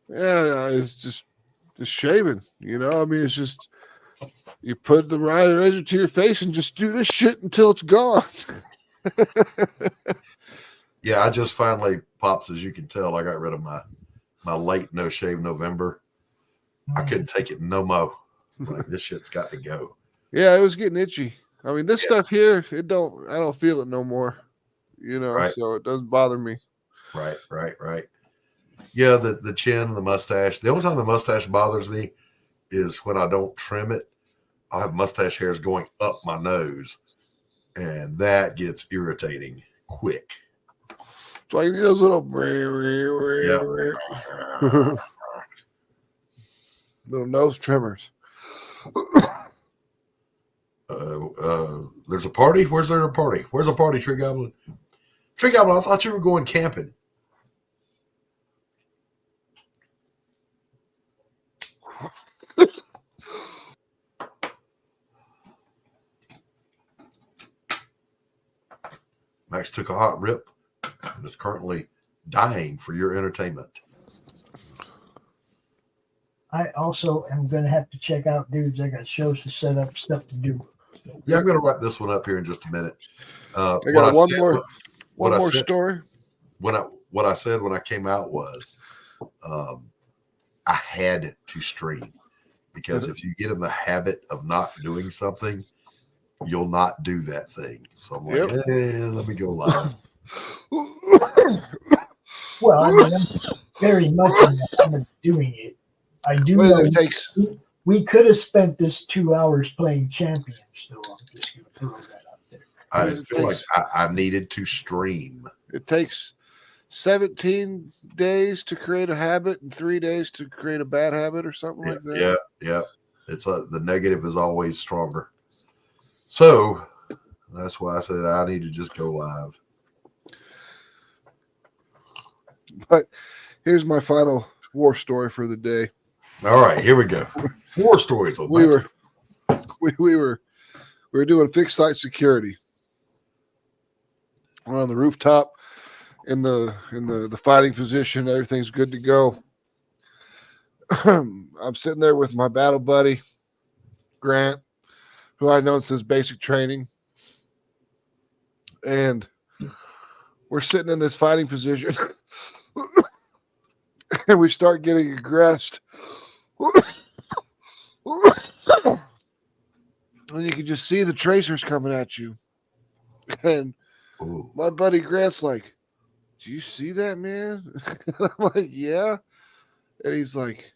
Yeah, it's just shaving. You know, I mean, it's just you put the right razor to your face and just do this shit until it's gone. Yeah, I just finally, Pops, as you can tell, I got rid of my late no shave November. I couldn't take it no more. Like, this shit's got to go. Yeah, it was getting itchy. I mean, this stuff here, I don't feel it no more. You know, Right. so it doesn't bother me. Right. Yeah, the chin, the mustache. The only time the mustache bothers me is when I don't trim it. I have mustache hairs going up my nose, and that gets irritating quick. So I need those little little nose trimmers. There's a party. Where's there a party? Where's a party, Tree Goblin? Tree Goblin, I thought you were going camping. Max took a hot rip and is currently dying for your entertainment. I also am going to have to check out dudes. I got shows to set up, stuff to do. Yeah, I'm going to wrap this one up here in just a minute. I got one more said, story. What I said when I came out was, I had to stream, because if you get in the habit of not doing something, you'll not do that thing. So I'm like, let me go live. Well, I mean, I'm very much in the habit of doing it. I do know we could have spent this 2 hours playing Champions, though. I'm just going to throw that out there. I didn't feel like I needed to stream. It takes 17 days to create a habit and 3 days to create a bad habit or something like that. Yeah. It's the negative is always stronger. So that's why I said I need to just go live. But here's my final war story for the day. All right, here we go. War stories. We were doing fixed site security. We're on the rooftop in the fighting position. Everything's good to go. I'm sitting there with my battle buddy, Grant, who I've known since basic training. And we're sitting in this fighting position. And we start getting aggressed. And you can just see the tracers coming at you. And my buddy Grant's like, "Do you see that, man?" And I'm like, "Yeah." And he's like,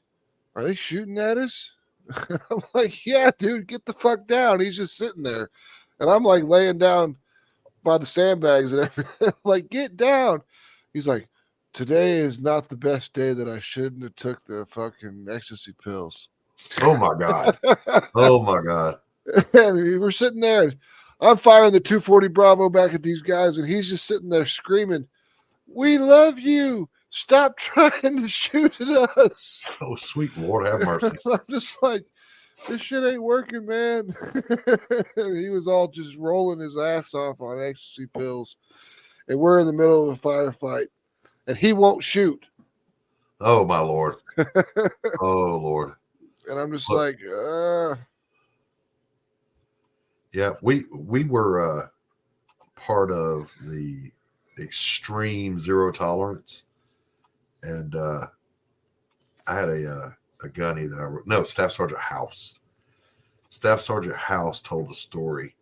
"Are they shooting at us?" And I'm like, "Yeah, dude, get the fuck down." He's just sitting there. And I'm like laying down by the sandbags and everything. I'm like, "Get down." He's like, "Today is not the best day that I shouldn't have took the fucking ecstasy pills." Oh my God. Oh my God. And we're sitting there and I'm firing the 240 Bravo back at these guys, and he's just sitting there screaming, "We love you. Stop trying to shoot at us." Oh, sweet Lord, have mercy. I'm just like, this shit ain't working, man. And he was all just rolling his ass off on ecstasy pills. And we're in the middle of a firefight. And he won't shoot. Oh, my Lord. Oh, Lord. And I'm just Look, like, Yeah, we were part of the extreme zero tolerance. And I had a gunny that Staff Sergeant House. Staff Sergeant House told a story.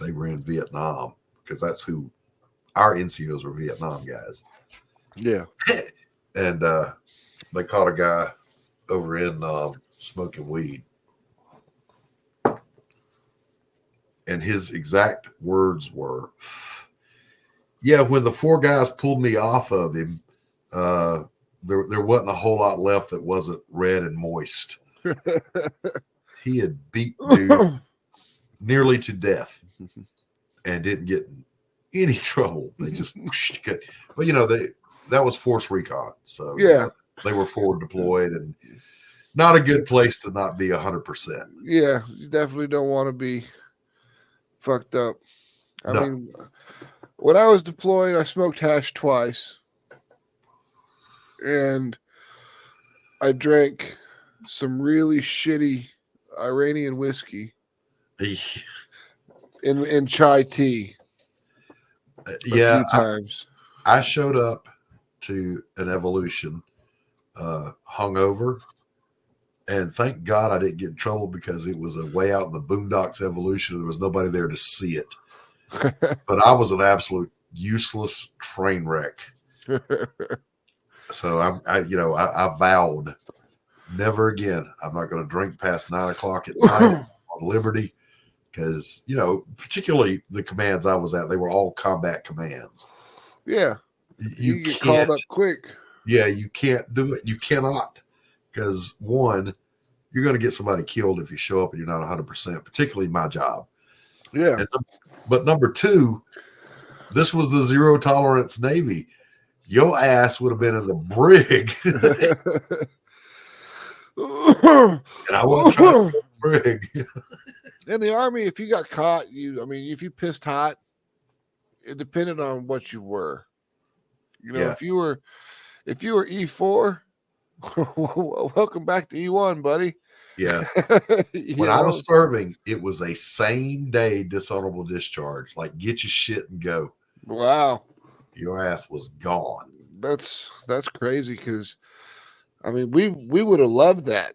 They were in Vietnam, because that's who our NCOs were, Vietnam guys. Yeah. And they caught a guy over in smoking weed. And his exact words were, "Yeah, when the 4 guys pulled me off of him, there wasn't a whole lot left that wasn't red and moist." He had beat dude nearly to death. and didn't get in any trouble. They just, but that was force recon. So Yeah. They were forward deployed and not a good place to not be 100%. Yeah, you definitely don't want to be fucked up. I No. mean, when I was deployed, I smoked hash twice. And I drank some really shitty Iranian whiskey in chai tea. A few times. I showed up to an evolution hungover, and thank God I didn't get in trouble because it was a way out in the boondocks evolution and there was nobody there to see it. But I was an absolute useless train wreck. So I vowed never again. I'm not going to drink past 9 o'clock at night on Liberty because, particularly the commands I was at, they were all combat commands. Yeah. You get can't, called up quick. Yeah, you can't do it. You cannot, because one, you're going to get somebody killed if you show up and you're not 100%, particularly my job. Yeah. But number two, this was the zero tolerance Navy. Your ass would have been in the brig. And I wasn't trying to the brig. In the Army, if you got caught, if you pissed hot, it depended on what you were. If you were E4, welcome back to E1, buddy. Yeah. When I was serving, it was a same day dishonorable discharge. Like, get your shit and go. Wow. Your ass was gone. That's crazy because, we would have loved that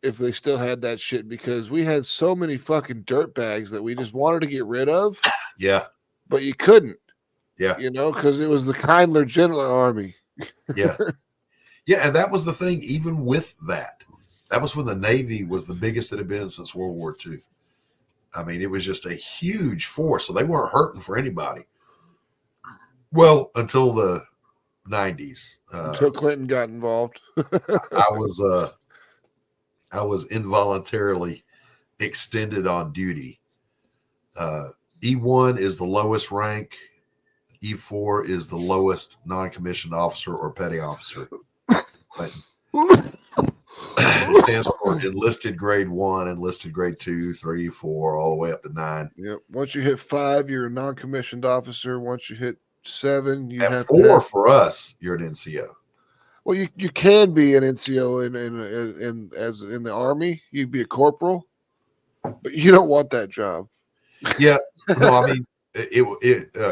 if they still had that shit because we had so many fucking dirt bags that we just wanted to get rid of. Yeah. But you couldn't. Yeah. Because it was the kindler, gentler Army. Yeah. Yeah. And that was the thing, even with that. That was when the Navy was the biggest it had been since World War II. It was just a huge force. So they weren't hurting for anybody. Well, until the 90s. Until Clinton got involved. I was involuntarily extended on duty. E1 is the lowest rank. E4 is the lowest non-commissioned officer or petty officer. It stands for enlisted grade 1, enlisted grade 2, 3, 4, all the way up to 9. Yep. Once you hit 5, you're a non-commissioned officer. Once you hit 7, you At have 4 for us, you're an NCO. Well, you can be an NCO in the Army. You'd be a corporal, but you don't want that job. Yeah. No,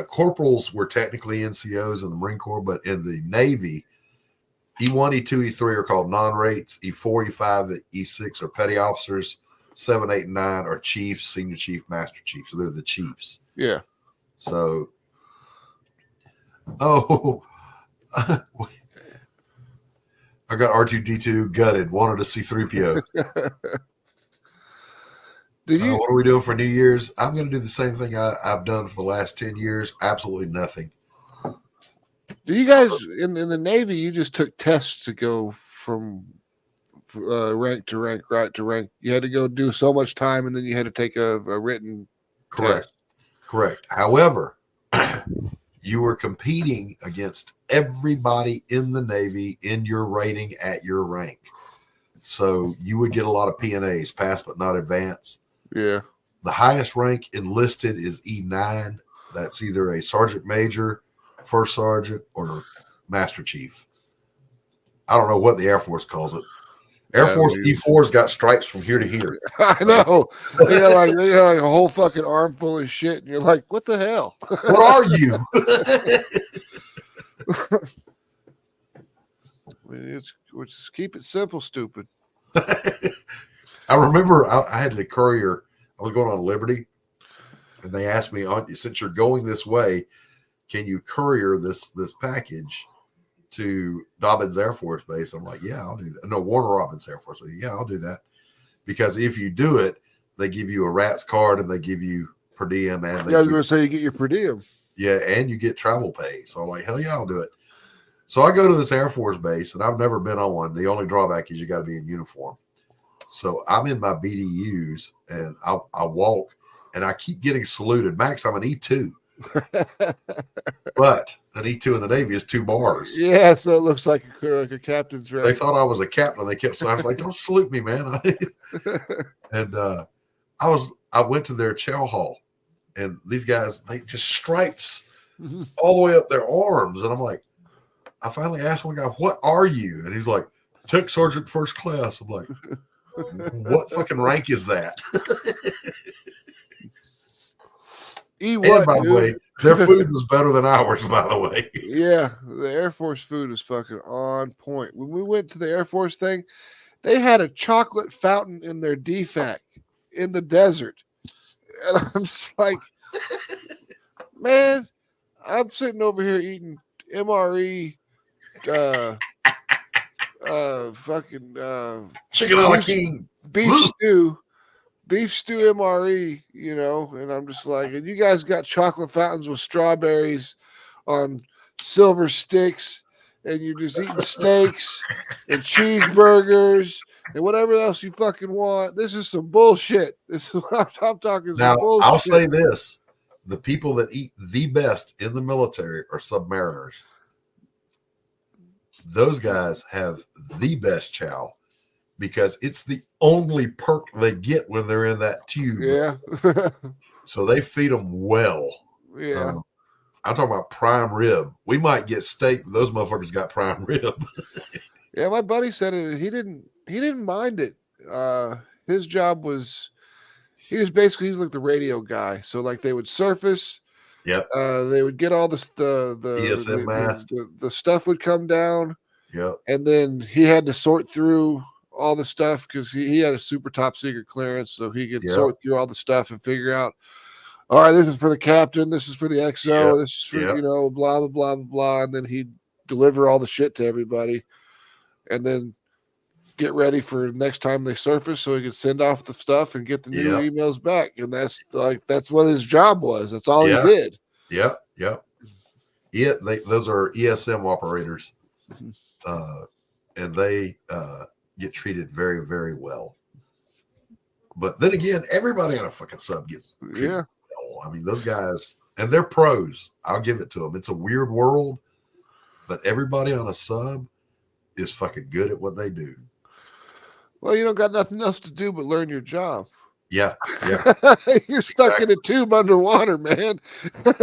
corporals were technically NCOs in the Marine Corps, but in the Navy, E1, E2, E3 are called non-rates. E4, E5, E6 are petty officers. 7, 8, and 9 are chiefs, senior chief, master chief. So they're the chiefs. Yeah. So, I got R2D2 gutted, wanted to see 3PO. What are we doing for New Year's? I'm going to do the same thing I've done for the last 10 years. Absolutely nothing. Do you guys in the Navy? You just took tests to go from rank to rank, right to rank. You had to go do so much time, and then you had to take a written test. Correct. However, you were competing against everybody in the Navy in your rating at your rank. So you would get a lot of P&As, pass but not advance. Yeah. The highest rank enlisted is E9. That's either a sergeant major, first sergeant, or master chief. I don't know what the Air Force calls it. Air Force E4's got stripes from here to here. I know. They got like a whole fucking armful of shit, and you're like, what the hell? What are you? Just keep it simple, stupid. I remember I had a courier. I was going on Liberty, and they asked me, since you're going this way, can you courier this package to Dobbins Air Force Base? I'm like, yeah, I'll do that. No, Warner Robins Air Force Base. Yeah, I'll do that. Because if you do it, they give you a RATS card and they give you per diem. And I was going to say you get your per diem. Yeah, and you get travel pay. So I'm like, hell yeah, I'll do it. So I go to this Air Force base, and I've never been on one. The only drawback is you got to be in uniform. So I'm in my BDUs, and I walk, and I keep getting saluted. Max, I'm an E2. But an E2 in the Navy is 2 bars. Yeah, so it looks like a captain's rank. They thought I was a captain. They kept saying, I was like, don't salute me, man. And I went to their chow hall, and these guys, they just stripes all the way up their arms. And I'm like, I finally asked one guy, what are you? And he's like, Tech Sergeant First Class. I'm like, what fucking rank is that? And by the way, their food was better than ours, by the way. Yeah, the Air Force food is fucking on point. When we went to the Air Force thing, they had a chocolate fountain in their DFAC in the desert. And I'm just like, man, I'm sitting over here eating MRE, fucking chicken a la king, beef stew MRE, you know, and I'm just like, and you guys got chocolate fountains with strawberries on silver sticks, and you're just eating steaks and cheeseburgers and whatever else you fucking want. This is some bullshit. This is what I'm talking now, some bullshit. I'll say this. The people that eat the best in the military are submariners. Those guys have the best chow because it's the only perk they get when they're in that tube. Yeah. So they feed them well. Yeah. I'm talking about prime rib. We might get steak, but those motherfuckers got prime rib. Yeah, my buddy said it. He didn't mind it. His job was he's like the radio guy. So like they would surface. Yeah. They would get all the ESM mast. The stuff would come down. Yep. And then he had to sort through all the stuff because he had a super top secret clearance, so he could sort through all the stuff and figure out, all right, this is for the captain, this is for the XO, this is for you know, blah blah blah blah blah, and then he'd deliver all the shit to everybody, and then get ready for next time they surface, so he could send off the stuff and get the new emails back, and that's what his job was. That's all he did. Yep. Yeah, those are ESM operators, and they get treated very, very well. But then again, everybody on a fucking sub gets treated well. I mean, those guys, and they're pros. I'll give it to them. It's a weird world, but everybody on a sub is fucking good at what they do. Well, you don't got nothing else to do but learn your job. Yeah. You're stuck in a tube underwater, man. Just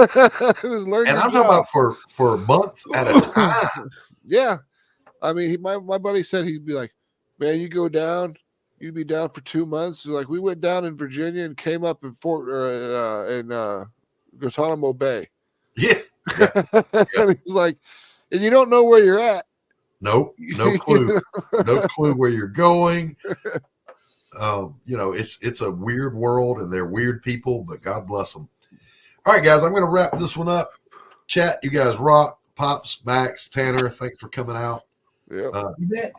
learn and your I'm job. talking about for months at a time. Yeah. I mean, my buddy said he'd be like, man, you go down, you'd be down for 2 months. So like we went down in Virginia and came up in Guantanamo Bay. Yeah. And he's like, and you don't know where you're at. Nope. No clue. No clue where you're going. You know, it's a weird world and they're weird people, but God bless them. All right, guys, I'm going to wrap this one up. Chat, you guys rock. Pops, Max, Tanner, thanks for coming out. Yeah. You bet.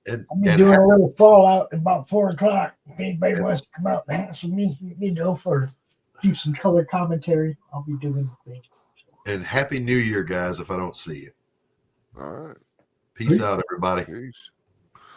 And doing a little fallout at about 4 o'clock. If anybody wants to come out and hassle me, you know, do some color commentary, I'll be doing the thing. And Happy New Year, guys, if I don't see you. All right. Peace out, everybody. Peace.